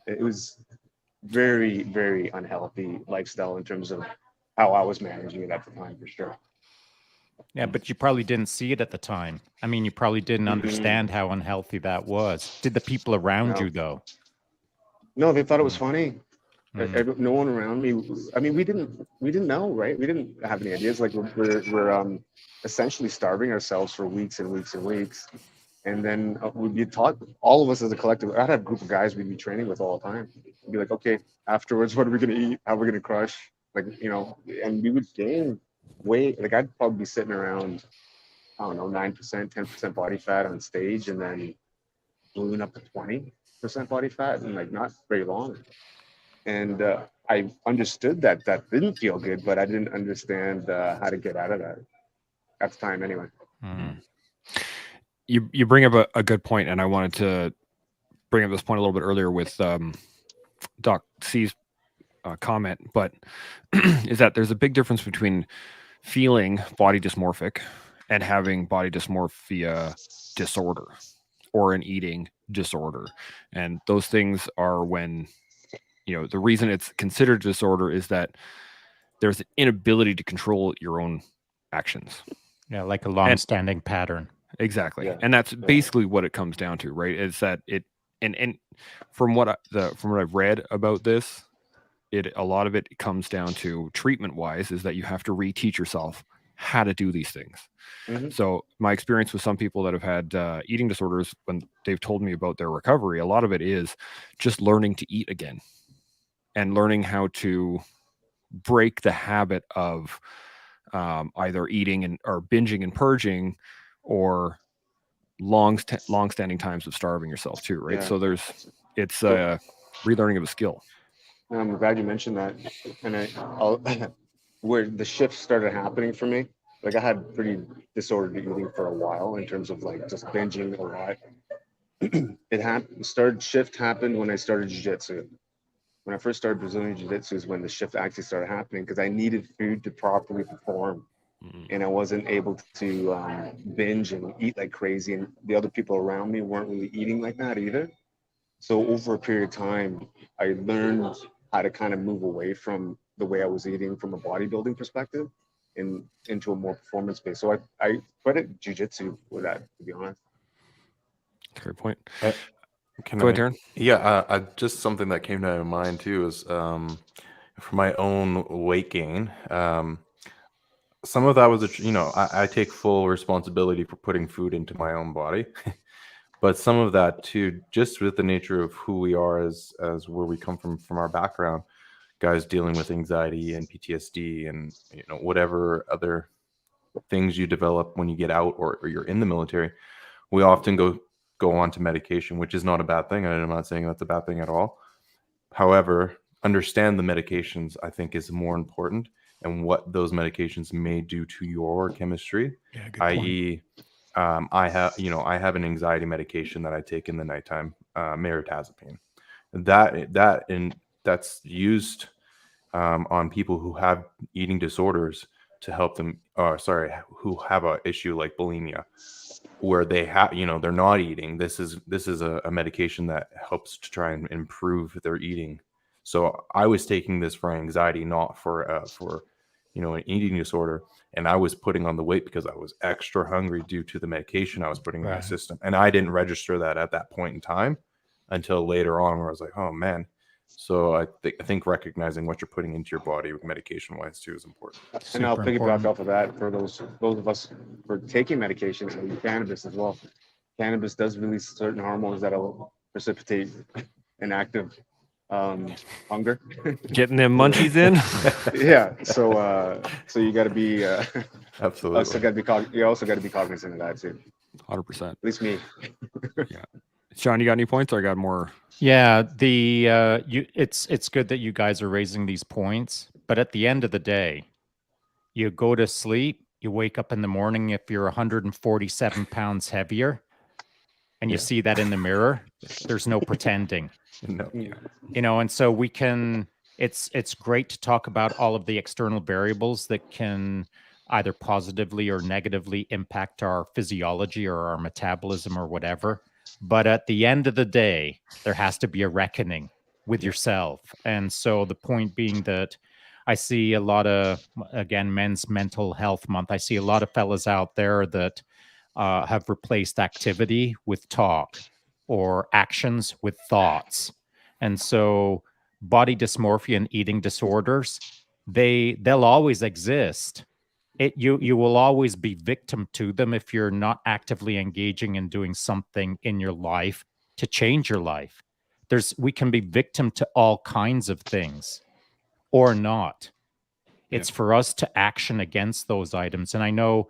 It was very, very unhealthy lifestyle in terms of how I was managing it at the time, for sure. Yeah, but you probably didn't see it at the time. I mean, you probably didn't understand how unhealthy that was. Did the people around you, though? No, they thought it was funny. No one around me. I mean, we didn't know, right? We didn't have any ideas. Like we're essentially starving ourselves for weeks and weeks and weeks, and then we'd be taught, all of us as a collective. I'd have a group of guys we'd be training with all the time. We'd be like, okay, afterwards, what are we gonna eat? How are we gonna crush? Like, and we would gain weight. Like, I'd probably be sitting around, I don't know, 9%, 10% body fat on stage, and then balloon up to 20% body fat in like not very long. And I understood that didn't feel good, but I didn't understand how to get out of that at the time anyway. You bring up a good point, and I wanted to bring up this point a little bit earlier with Doc C's comment, but is that there's a big difference between feeling body dysmorphic and having body dysmorphia disorder or an eating disorder. And those things are when, the reason it's considered disorder is that there's an inability to control your own actions. Yeah, like a long-standing pattern. Exactly. Yeah. And that's basically what it comes down to, right? Is that it, and from what I've read about this, a lot of it comes down to treatment wise is that you have to reteach yourself how to do these things. So my experience with some people that have had eating disorders, when they've told me about their recovery, a lot of it is just learning to eat again and learning how to break the habit of either eating or binging and purging, or long-standing times of starving yourself too, right? Yeah. So it's relearning of a skill. I'm glad you mentioned that. And where the shift started happening for me, like I had pretty disordered eating for a while in terms of like just binging a lot. Shift happened when I started jiu-jitsu. When I first started Brazilian jiu-jitsu is when the shift actually started happening, because I needed food to properly perform. And I wasn't able to binge and eat like crazy, and the other people around me weren't really eating like that either. So over a period of time, I learned how to kind of move away from the way I was eating from a bodybuilding perspective and into a more performance-based. So I credit jiu-jitsu for that, to be honest. Great point. Go ahead, Terran. Yeah, just something that came to my mind too is for my own weight gain. Some of that was, I take full responsibility for putting food into my own body. But some of that too, just with the nature of who we are as where we come from our background, guys dealing with anxiety and PTSD and whatever other things you develop when you get out or you're in the military, we often go on to medication, which is not a bad thing. I'm not saying that's a bad thing at all. However, understand the medications, I think, is more important, and what those medications may do to your chemistry, i.e. I have an anxiety medication that I take in the nighttime, meritazapine, that's used on people who have eating disorders to help them, who have a issue like bulimia, where they have, they're not eating. This is a medication that helps to try and improve their eating. So I was taking this for anxiety, not for an eating disorder. And I was putting on the weight because I was extra hungry due to the medication I was putting in my system. And I didn't register that at that point in time until later on, where I was like, oh man. So I think recognizing what you're putting into your body medication wise too is important. And I'll piggyback off of that for those of us for taking medications and cannabis as well. Cannabis does release certain hormones that'll precipitate an active hunger. Getting them munchies in. Yeah. So you got to be Absolutely. you also got to be cognizant of that too. 100%. At least me. Yeah. Shaun, you got any points, or I got more? Yeah, it's good that you guys are raising these points, but at the end of the day, you go to sleep, you wake up in the morning if you're 147 pounds heavier, and you see that in the mirror, there's no pretending. No. And so we can, it's great to talk about all of the external variables that can either positively or negatively impact our physiology or our metabolism or whatever. But at the end of the day, there has to be a reckoning with yourself. And so the point being that I see a lot of, again, Men's Mental Health Month. I see a lot of fellas out there that have replaced activity with talk or actions with thoughts. And so body dysmorphia and eating disorders, they'll always exist. You will always be victim to them if you're not actively engaging and doing something in your life to change your life. We can be victim to all kinds of things or not. It's for us to action against those items. And I know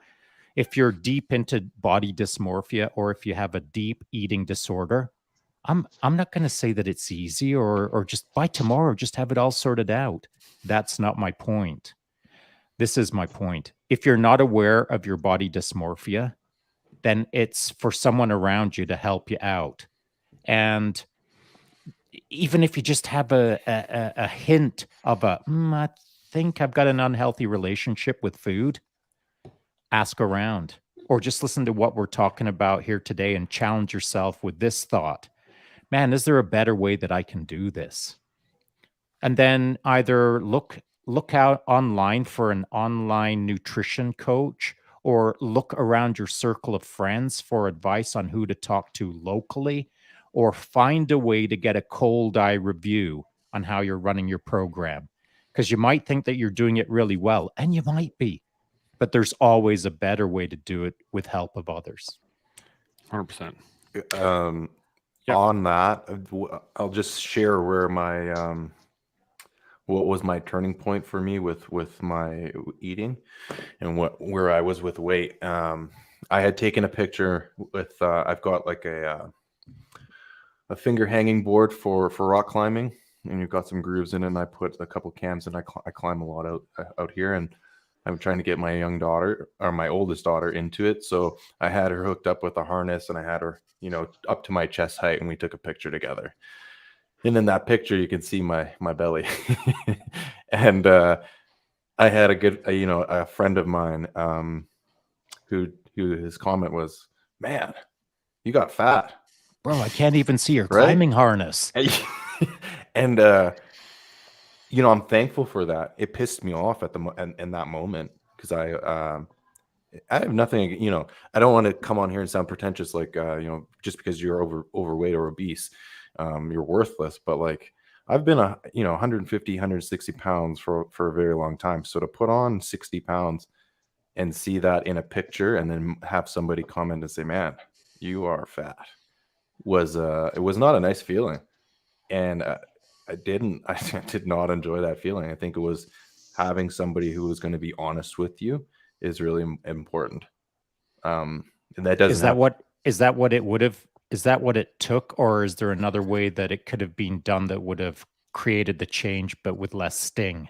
if you're deep into body dysmorphia or if you have a deep eating disorder, I'm not going to say that it's easy or just by tomorrow, just have it all sorted out. That's not my point. This is my point. If you're not aware of your body dysmorphia, then it's for someone around you to help you out. And even if you just have a hint of I think I've got an unhealthy relationship with food, ask around or just listen to what we're talking about here today and challenge yourself with this thought. Man, is there a better way that I can do this? And then either look out online for an online nutrition coach or look around your circle of friends for advice on who to talk to locally, or find a way to get a cold eye review on how you're running your program. Because you might think that you're doing it really well, and you might be, but there's always a better way to do it with help of others. 100%. On that, I'll just share where my what was my turning point for me with my eating and where I was with weight. I had taken a picture with I've got like a finger hanging board for rock climbing, and you've got some grooves in it, and I put a couple cams, and I climb a lot out here, and I'm trying to get my young daughter or my oldest daughter into it. So I had her hooked up with a harness, and I had her, up to my chest height, and we took a picture together. And in that picture, you can see my belly. And I had a friend of mine who his comment was, "Man, you got fat." Bro, I can't even see your climbing harness. And I'm thankful for that. It pissed me off in that moment because I have nothing. I don't want to come on here and sound pretentious, like just because you're overweight or obese, you're worthless. But like I've been 150, 160 pounds for a very long time. So to put on 60 pounds and see that in a picture and then have somebody comment and say, "Man, you are fat," it was not a nice feeling. And I did not enjoy that feeling. I think it was having somebody who was going to be honest with you is really important. And that doesn't. Is that what it took, or is there another way that it could have been done that would have created the change, but with less sting?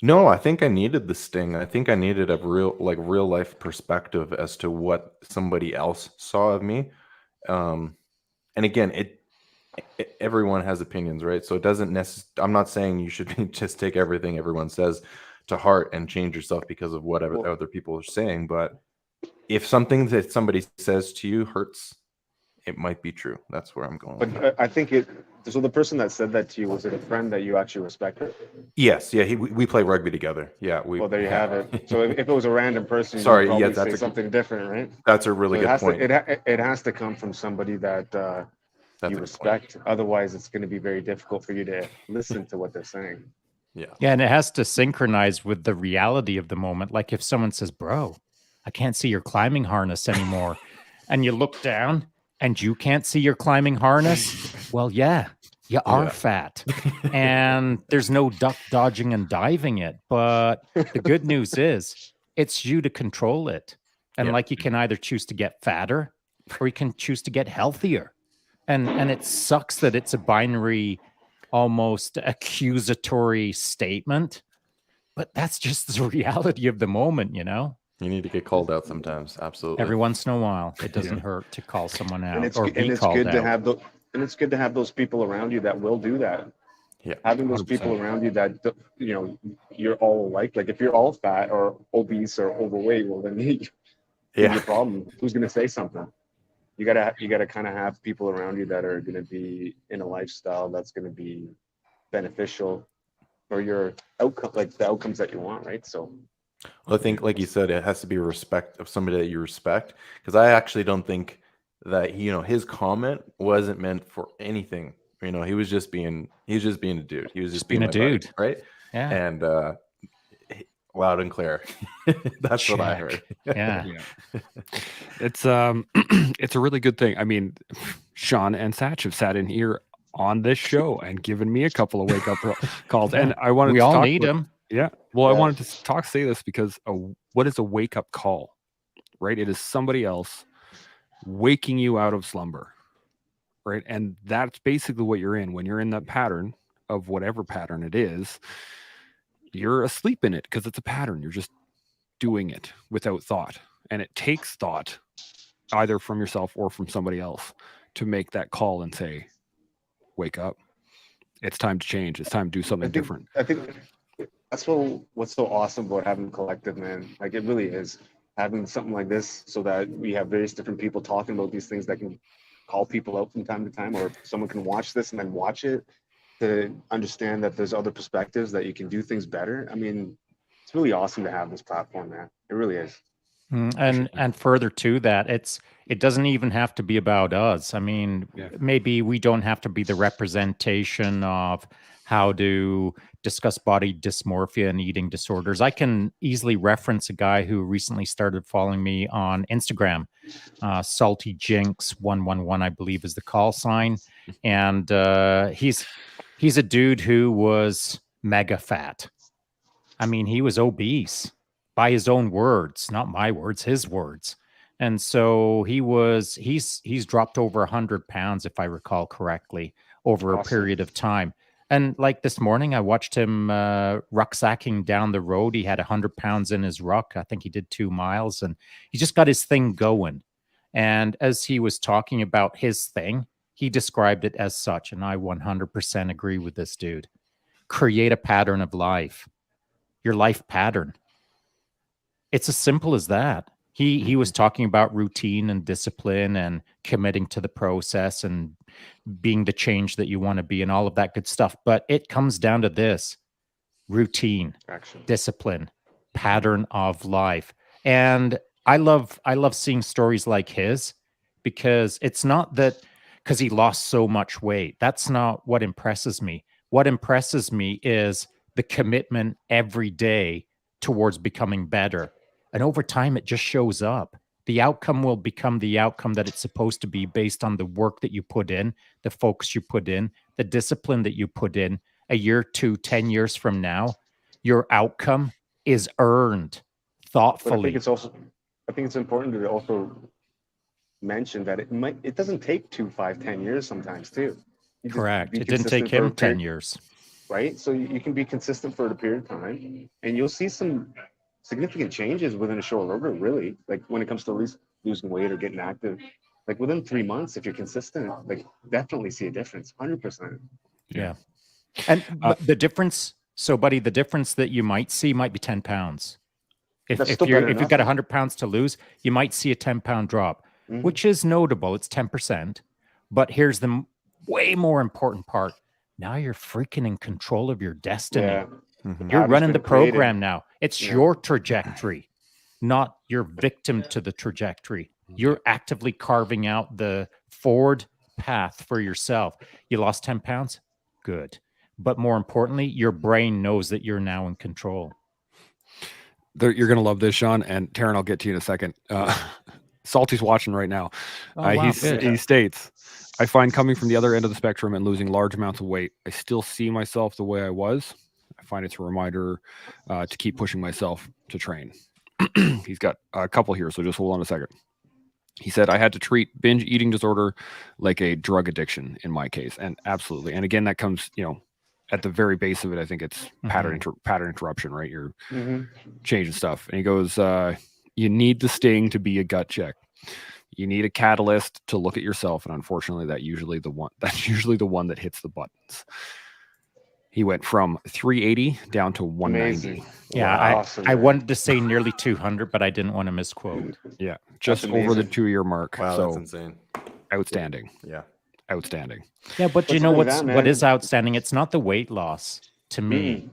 No, I think I needed the sting. I think I needed a real life perspective as to what somebody else saw of me. And again, everyone has opinions, right? So it doesn't I'm not saying you should just take everything everyone says to heart and change yourself because of whatever other people are saying. But if something that somebody says to you hurts, it might be true. That's where I'm going. But I think so the person that said that to you, was it a friend that you actually respected? Yes, yeah, we play rugby together. Yeah, Well, there you have it. So if it was a random person, Sorry, you'd probably that's say something different, right? That's a really So good point. It has to come from somebody that That's you a good respect. Otherwise, it's going to be very difficult for you to listen to what they're saying. Yeah. Yeah, and it has to synchronize with the reality of the moment. Like if someone says, "Bro, I can't see your climbing harness anymore," and you look down and you can't see your climbing harness, well, yeah, you are fat, and there's no duck dodging and diving it. But the good news is, it's you to control it. And like you can either choose to get fatter, or you can choose to get healthier. And it sucks that it's a binary, almost accusatory statement, but that's just the reality of the moment, you know? You need to get called out sometimes. Absolutely. Every once in a while, it doesn't hurt to call someone out or be it's called good out. to have and it's good to have those people around you that will do that. Yeah. Having those 100%. People around you that, you know, you're all alike. Like if you're all fat or obese or overweight, well, then you have a problem. Who's going to say something? You gotta kind of have people around you that are going to be in a lifestyle that's going to be beneficial for your outcome, like the outcomes that you want, right? So, well, I think, like you said, it has to be respect of somebody that you respect. Because I actually don't think that his comment wasn't meant for anything. You know, he was just being a dude. He was just being a dude, buddy, right? Yeah. And loud and clear. That's what I heard. Yeah. It's it's a really good thing. I mean, Shaun and Sach have sat in here on this show and given me a couple of wake up calls, and I wanted we to all talk need them. Yeah. Well, I wanted to say this because what is a wake up call, right? It is somebody else waking you out of slumber, right? And that's basically what you're in when you're in that pattern of whatever pattern it is. You're asleep in it because it's a pattern. You're just doing it without thought. And it takes thought either from yourself or from somebody else to make that call and say, wake up. It's time to change. It's time to do something different. I think that's what's so awesome about having a collective, man. Like it really is having something like this so that we have various different people talking about these things that can call people out from time to time, or someone can watch this and then watch it to understand that there's other perspectives, that you can do things better. I mean, it's really awesome to have this platform, man. It really is. And further to that, it doesn't even have to be about us. I mean, maybe we don't have to be the representation of how to discuss body dysmorphia and eating disorders. I can easily reference a guy who recently started following me on Instagram. Salty Jinx 111, I believe, is the call sign, and he's a dude who was mega fat. I mean, he was obese by his own words, not my words, his words. And so he's dropped over 100 pounds, if I recall correctly, over a period of time. And like this morning, I watched him rucksacking down the road. He had 100 pounds in his ruck. I think he did 2 miles, and he just got his thing going. And as he was talking about his thing, he described it as such. And I 100% agree with this dude. Create a pattern of life, your life pattern. It's as simple as that. He was talking about routine and discipline and committing to the process and being the change that you want to be and all of that good stuff. But it comes down to this: routine, discipline, pattern of life. And I love seeing stories like his, because it's not that because he lost so much weight. That's not what impresses me. What impresses me is the commitment every day towards becoming better. And over time, it just shows up. The outcome will become the outcome that it's supposed to be based on the work that you put in, the focus you put in, the discipline that you put in. A year, 2, 10 years from now, your outcome is earned thoughtfully. But I think it's important to also mention that it doesn't take 2, 5, 10 years sometimes too. Correct. It didn't take him 10 years. Right? So you can be consistent for a period of time and you'll see some significant changes within a short order, really, like when it comes to at least losing weight or getting active. like within 3 months, if you're consistent, like definitely see a difference, 100%. Yeah. And the difference, so buddy, the difference that you might see might be 10 pounds. That's If still better you've than got nothing. 100 pounds to lose, you might see a 10-pound drop, Mhm. which is notable. It's 10%. But here's the way more important part. Now you're freaking in control of your destiny. Yeah. Mhm. You're Pattern's running the been created. program now. It's Yeah. your trajectory, not your victim to the trajectory. You're actively carving out the forward path for yourself. You lost 10 pounds? Good. But more importantly, your brain knows that you're now in control. You're gonna love this, Shaun, and Terran. I'll get to you in a second. Salty's watching right now. Oh, wow, good. He states, "I find coming from the other end of the spectrum and losing large amounts of weight, I still see myself the way I was. I find it's a reminder to keep pushing myself to train." He's got a couple here, so just hold on a second. He said, "I had to treat binge eating disorder like a drug addiction in my case," and absolutely. And again, that comes, at the very base of it. I think it's pattern interruption, right? You're Mhm. changing stuff. And he goes, "You need the sting to be a gut check. You need a catalyst to look at yourself, and unfortunately, that's usually the one that hits the buttons." He went from 380 down to 190. Amazing. Yeah, Awesome, I man. wanted to say nearly 200, but I didn't want to misquote. Yeah, just over the amazing. 2-year mark. Wow, So that's insane. outstanding. Yeah. Outstanding. Yeah, but you What's know really what that, is man? outstanding? It's not the weight loss to me.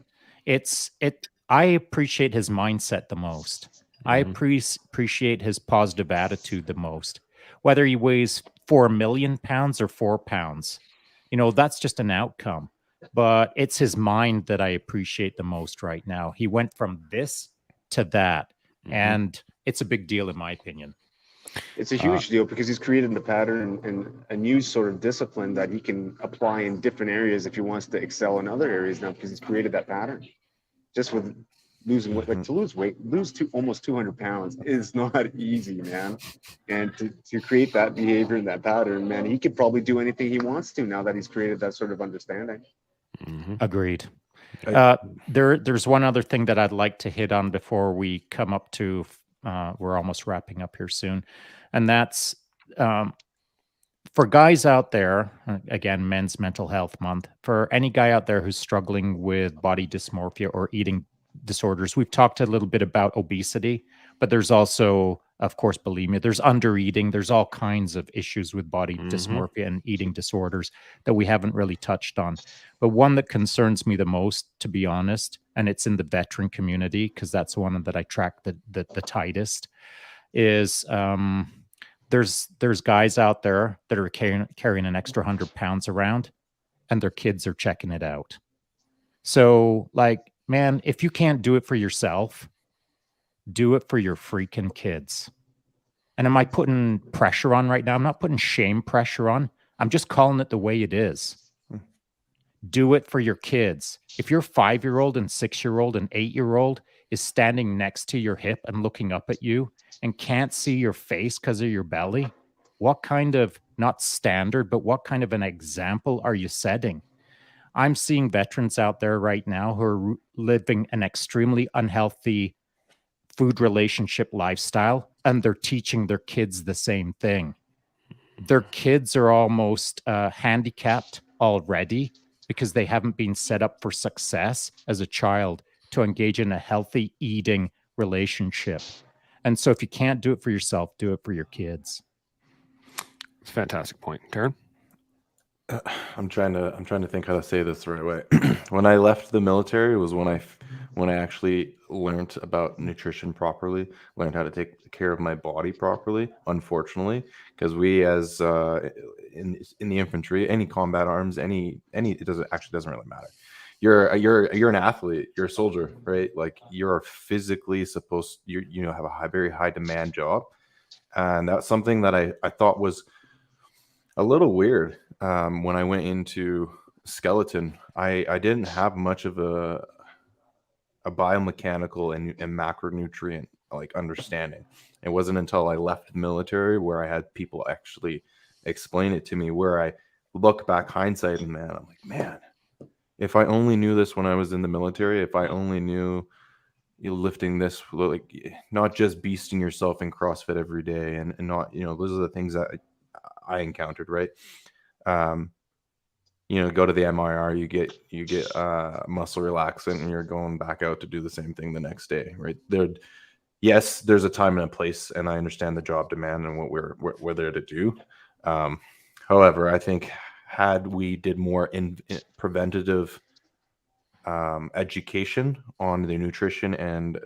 I appreciate his mindset the most. I appreciate his positive attitude the most. Whether he weighs 4 million pounds or 4 pounds, that's just an outcome. But it's his mind that I appreciate the most right now. He went from this to that, and it's a big deal in my opinion. It's a huge deal because he's created a pattern and a new sort of discipline that he can apply in different areas if he wants to excel in other areas now, because he's created that pattern. Just with losing weight, like to lose weight, almost 200 pounds is not easy, man. And to create that behavior and that pattern, man, he could probably do anything he wants to now that he's created that sort of understanding. Agreed. There's one other thing that I'd like to hit on before we come up to, we're almost wrapping up here soon. And that's for guys out there, again, Men's Mental Health Month, for any guy out there who's struggling with body dysmorphia or eating disorders. We've talked a little bit about obesity, but there's also, of course, bulimia. There's undereating. There's all kinds of issues with body dysmorphia and eating disorders that we haven't really touched on. But one that concerns me the most, to be honest, and it's in the veteran community, because that's one that I track the tightest, is there's guys out there that are carrying an extra 100 pounds around, and their kids are checking it out. So, like, man, if you can't do it for yourself, do it for your freaking kids. And am I putting pressure on right now? I'm not putting shame pressure on. I'm just calling it the way it is. Do it for your kids. If your 5-year-old and 6-year-old and 8-year-old is standing next to your hip and looking up at you and can't see your face because of your belly, what kind of, not standard, but what kind of an example are you setting? I'm seeing veterans out there right now who are living an extremely unhealthy food relationship lifestyle, and they're teaching their kids the same thing. Their kids are almost handicapped already because they haven't been set up for success as a child to engage in a healthy eating relationship. And so if you can't do it for yourself, do it for your kids. It's a fantastic point. Terran? I'm trying to think how to say this the right way. When I left the military was when I actually learned about nutrition properly, learned how to take care of my body properly. Unfortunately, because we as in the infantry, any combat arms, any it doesn't really matter. You're an athlete, you're a soldier, right? Like you're physically supposed have a very high demand job, and that's something that I thought was a little weird. When I went into skeleton, I didn't have much of a biomechanical and macronutrient like understanding. It wasn't until I left the military where I had people actually explain it to me, where I look back hindsight and I'm like, man, if I only knew this when I was in the military, if I only knew lifting this, like not just beasting yourself in CrossFit every day and not, those are the things that I encountered, right? Go to the MIR, you get muscle relaxant, and you're going back out to do the same thing the next day, right? Yes, there's a time and a place, and I understand the job demand and what we're there to do. However, I think had we did more in preventative education on the nutrition and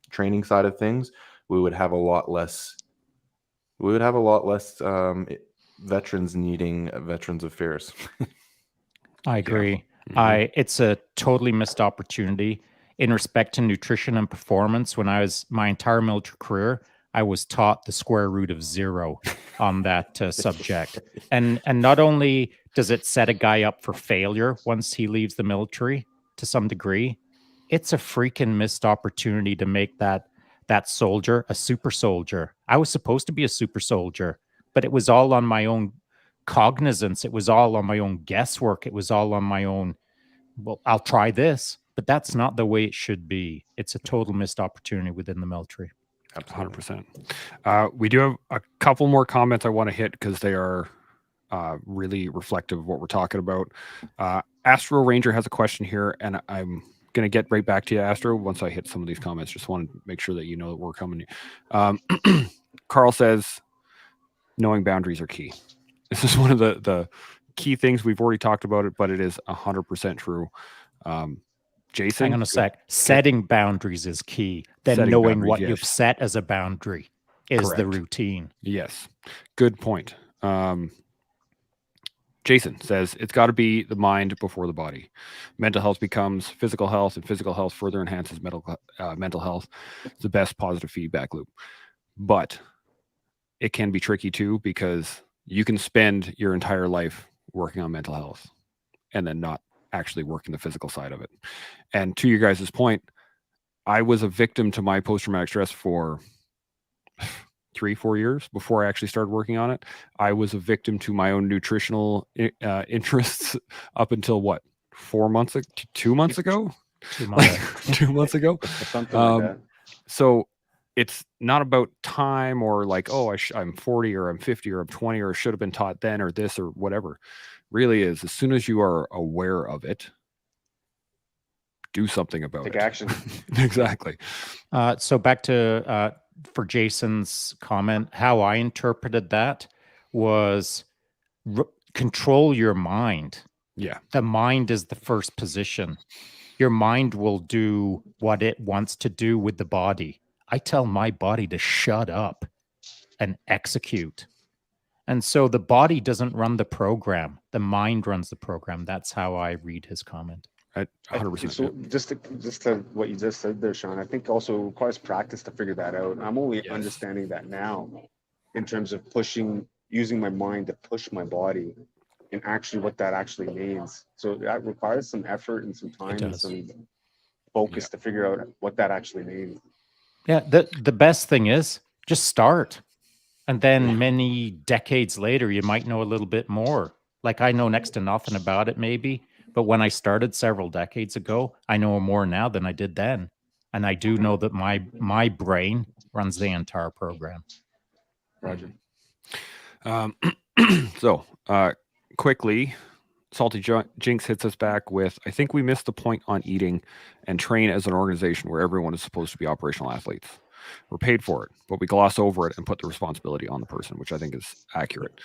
training side of things, we would have a lot less. Veterans needing Veterans Affairs. I agree. It's a totally missed opportunity in respect to nutrition and performance. When I was my entire military career, I was taught the square root of 0 on that subject. And not only does it set a guy up for failure once he leaves the military to some degree, it's a freaking missed opportunity to make that soldier a super soldier. I was supposed to be a super soldier, but it was all on my own cognizance. It was all on my own guesswork. It was all on my own, well, I'll try this, but that's not the way it should be. It's a total missed opportunity within the military. 100%. We do have a couple more comments I want to hit because they are really reflective of what we're talking about. Astro Ranger has a question here, and I'm going to get right back to you, Astro, once I hit some of these comments. Just want to make sure that you know that we're coming. Carl says, knowing boundaries are key. This is one of the key things. We've already talked about it, but it is 100% true. Jason? Hang on a sec. Setting boundaries is key. Then Setting knowing boundaries, what yes. you've set as a boundary is the Correct. routine. Yes. Good point. Jason says, it's got to be the mind before the body. Mental health becomes physical health, and physical health further enhances mental health. It's the best positive feedback loop. But it can be tricky too, because you can spend your entire life working on mental health and then not actually working the physical side of it. And to your guys' point, I was a victim to my post-traumatic stress for 3-4 years before I actually started working on it. I was a victim to my own nutritional interests up until what, 2 months ago? 2 months ago. 2 months ago. Something like that. So it's not about time or like, oh, I'm 40 or I'm 50 or I'm 20 or should have been taught then or this or whatever. Really is, as soon as you are aware of it, do something about it. Take action. Exactly. So back to for Jason's comment, how I interpreted that was control your mind. Yeah. The mind is the first position. Your mind will do what it wants to do with the body. I tell my body to shut up and execute. And so the body doesn't run the program. The mind runs the program. That's how I read his comment. 100%. So just to what you just said there, Shaun, I think also requires practice to figure that out. I'm only understanding that now in terms of using my mind to push my body and actually what that actually means. So that requires some effort and some time and some focus to figure out what that actually means. Yeah, the best thing is just start. And then many decades later, you might know a little bit more. Like I know next to nothing about it maybe, but when I started several decades ago, I know more now than I did then. And I do know that my brain runs the entire program. Roger. So quickly, Salty Jinx hits us back with, I think we missed the point on eating and train as an organization where everyone is supposed to be operational athletes. We're paid for it, but we gloss over it and put the responsibility on the person, which I think is accurate.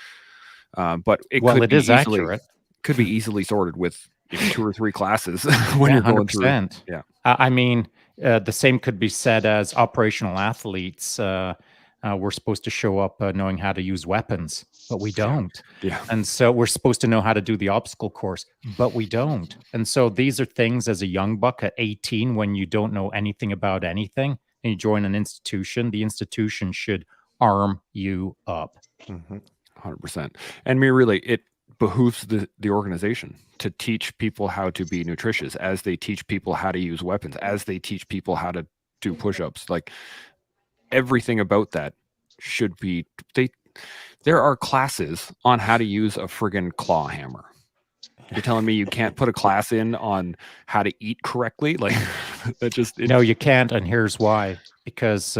But it is accurate. Could be easily sorted with 2 or 3 classes when you're going 100%. Through. Yeah. I mean, the same could be said as operational athletes. We're supposed to show up knowing how to use weapons, but we don't. Yeah. And so we're supposed to know how to do the obstacle course, but we don't. And so these are things as a young buck at 18, when you don't know anything about anything and you join an institution, the institution should arm you up. 100%. And really, it behooves the organization to teach people how to be nutritious, as they teach people how to use weapons, as they teach people how to do push-ups. Like everything about that should be, there are classes on how to use a friggin' claw hammer. You're telling me you can't put a class in on how to eat correctly? Like that just... No, you can't. And here's why. Because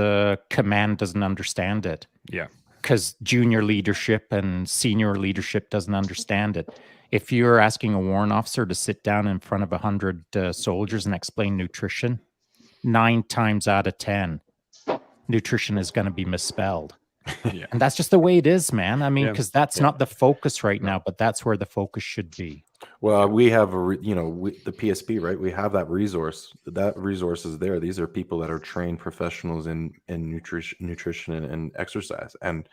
command doesn't understand it. Yeah. because junior leadership and senior leadership doesn't understand it. If you're asking a warrant officer to sit down in front of 100 soldiers and explain nutrition, 9 times out of 10, nutrition is going to be misspelled. Yeah. And that's just the way it is, man. I mean, Yeah. because that's not the focus right now, but that's where the focus should be. Well, we have the PSP, right? We have that resource. That resource is there. These are people that are trained professionals in nutrition and exercise. And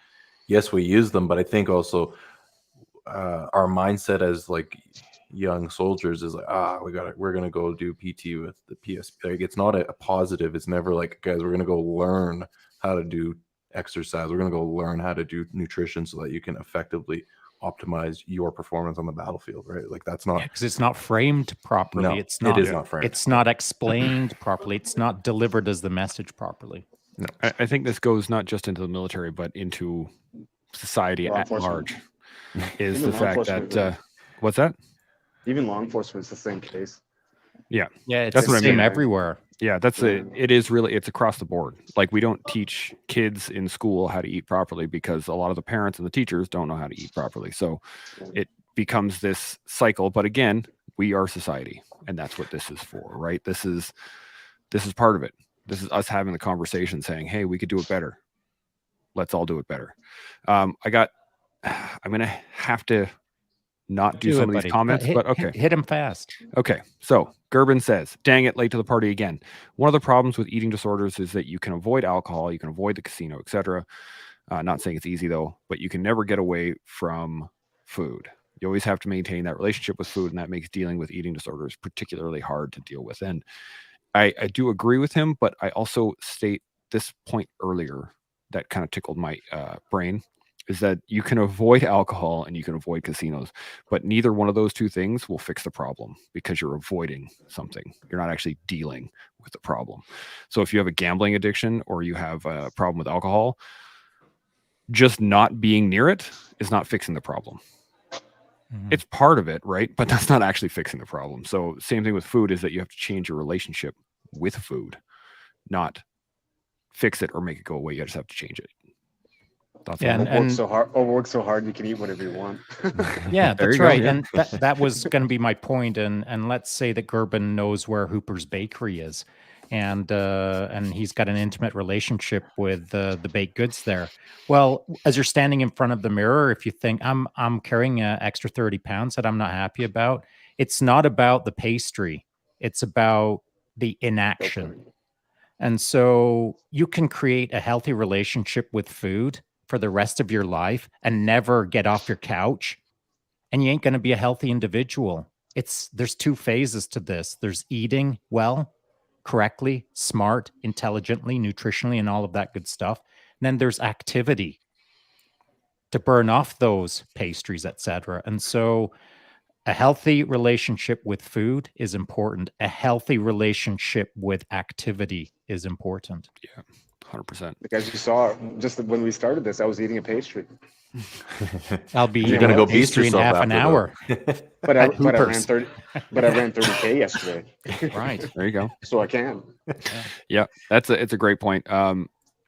yes, we use them, but I think also our mindset as like young soldiers is like, we're gonna go do PT with the PSP. Like, it's not a positive. It's never like, guys, we're gonna go learn how to do exercise. We're gonna go learn how to do nutrition so that you can effectively optimize your performance on the battlefield, right? Like, that's not, because it's not framed properly. No, It's not. it is not framed. It's not explained properly. It's not delivered as the message properly. No. I think this goes not just into the military, but into society Law at enforcement. large. Is Even the law fact enforcement, that what's that? Even law enforcement is the same case. Yeah, it's That's the what I same mean. everywhere. Yeah, it's across the board. Like, we don't teach kids in school how to eat properly because a lot of the parents and the teachers don't know how to eat properly. So it becomes this cycle. But again, we are society, and that's what this is for, right? This is part of it. This is us having the conversation saying, hey, we could do it better. Let's all do it better. I'm gonna have to not do some of these comments, but okay. Hit him fast. Okay, so Gerben says, dang it, late to the party again. One of the problems with eating disorders is that you can avoid alcohol, you can avoid the casino, etc. Not saying it's easy though, but you can never get away from food. You always have to maintain that relationship with food, and that makes dealing with eating disorders particularly hard to deal with. And I do agree with him, but I also state this point earlier that kind of tickled my brain, is that you can avoid alcohol and you can avoid casinos, but neither one of those two things will fix the problem because you're avoiding something. You're not actually dealing with the problem. So if you have a gambling addiction or you have a problem with alcohol, just not being near it is not fixing the problem. It's part of it, right? But that's not actually fixing the problem. So same thing with food, is that you have to change your relationship with food, not fix it or make it go away. You just have to change it. Overwork so hard you can eat whatever you want. Yeah, There that's you go, right. yeah. And that was going to be my point. And let's say that Gerben knows where Hooper's Bakery is, and he's got an intimate relationship with the baked goods there. Well, as you're standing in front of the mirror, if you think I'm carrying an extra 30 pounds that I'm not happy about, it's not about the pastry. It's about the inaction. And so you can create a healthy relationship with food for the rest of your life and never get off your couch, and you ain't going to be a healthy individual. There's 2 phases to this. There's eating well, correctly, smart, intelligently, nutritionally, and all of that good stuff. And then there's activity to burn off those pastries, etc. And so a healthy relationship with food is important. A healthy relationship with activity is important. Yeah, 100%. Like, as you saw, just when we started this, I was eating a pastry. I'll be You're gonna go beast pastry in yourself half after an hour. But I Hoopers. ran 30K yesterday. Right. There you go. So I can. Yeah, it's a great point.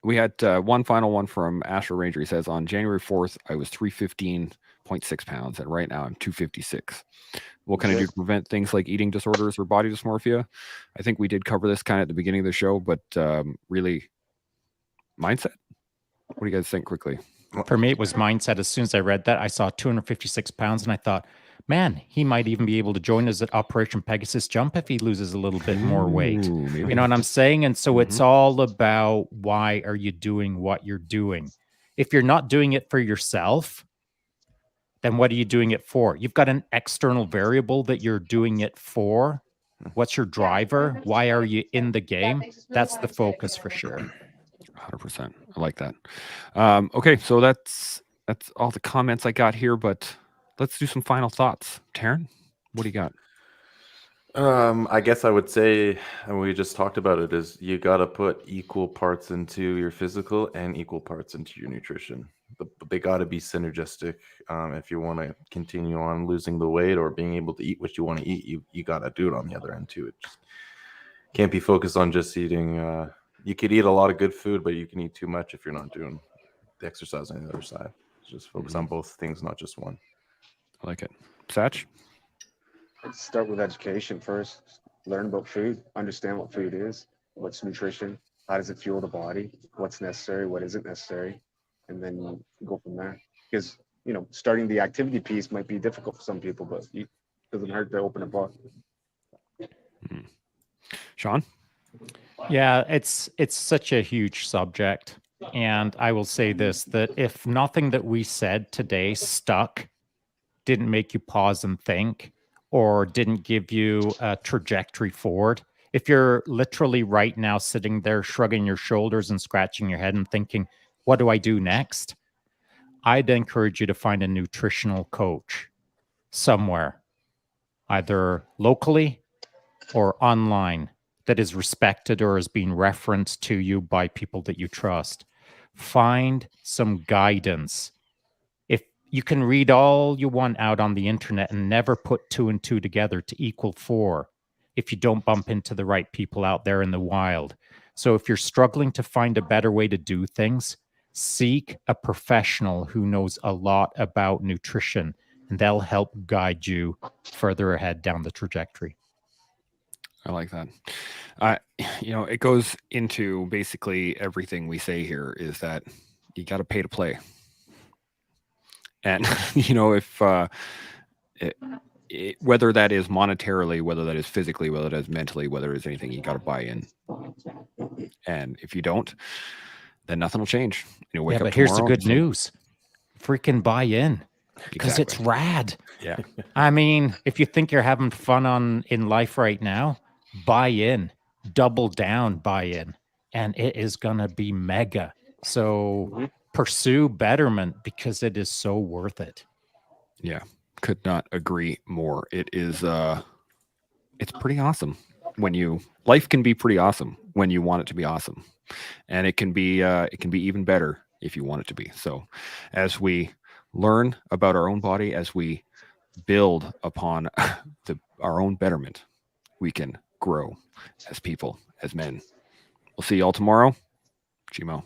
We had one final one from Astro Ranger. He says, on January 4th, I was 315.6 pounds, and right now I'm 256. What can I do to prevent things like eating disorders or body dysmorphia? I think we did cover this kind of at the beginning of the show, but really, mindset. What do you guys think quickly? For me, it was mindset. As soon as I read that, I saw 256 pounds, and I thought, man, he might even be able to join us at Operation Pegasus Jump if he loses a little bit more weight. Ooh, maybe. You know what I'm saying? And so it's all about, why are you doing what you're doing? If you're not doing it for yourself, then what are you doing it for? You've got an external variable that you're doing it for. What's your driver? Why are you in the game? That's the focus for sure. 100%. I like that. Okay, so that's all the comments I got here, but let's do some final thoughts. Terran, what do you got? I guess I would say, and we just talked about it, is you got to put equal parts into your physical and equal parts into your nutrition. They got to be synergistic. If you want to continue on losing the weight or being able to eat what you want to eat, you got to do it on the other end too. It just can't be focused on just eating. You could eat a lot of good food, but you can eat too much if you're not doing the exercise on the other side. Just focus on both things, not just one. I like it. Sach? Let's start with education first. Learn about food, understand what food is, what's nutrition, how does it fuel the body, what's necessary, what isn't necessary, and then go from there. Because, you know, starting the activity piece might be difficult for some people, but it doesn't hurt to open a book. Shaun? Yeah, it's such a huge subject. And I will say this, that if nothing that we said today stuck, didn't make you pause and think, or didn't give you a trajectory forward, if you're literally right now sitting there shrugging your shoulders and scratching your head and thinking, what do I do next? I'd encourage you to find a nutritional coach somewhere, either locally or online, that is respected or is being referenced to you by people that you trust. Find some guidance. If you can read all you want out on the internet and never put 2 and 2 together to equal 4, if you don't bump into the right people out there in the wild. So if you're struggling to find a better way to do things, seek a professional who knows a lot about nutrition, and they'll help guide you further ahead down the trajectory. I like that. It goes into basically everything we say here is that you got to pay to play. And, if whether that is monetarily, whether that is physically, whether that is mentally, whether it's anything, you got to buy in. And if you don't, then nothing will change. Wake up but here's the tomorrow, good news. Freaking buy in. Because it's rad. Yeah. I mean, if you think you're having fun in life right now, buy in, double down, buy in, and it is going to be mega. So pursue betterment because it is so worth it. Yeah. Could not agree more. It is, it's pretty awesome life can be pretty awesome when you want it to be awesome. And it can be even better if you want it to be. So as we learn about our own body, as we build upon our own betterment, we can grow as people, as men. We'll see you all tomorrow. Chimo.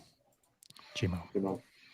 Chimo.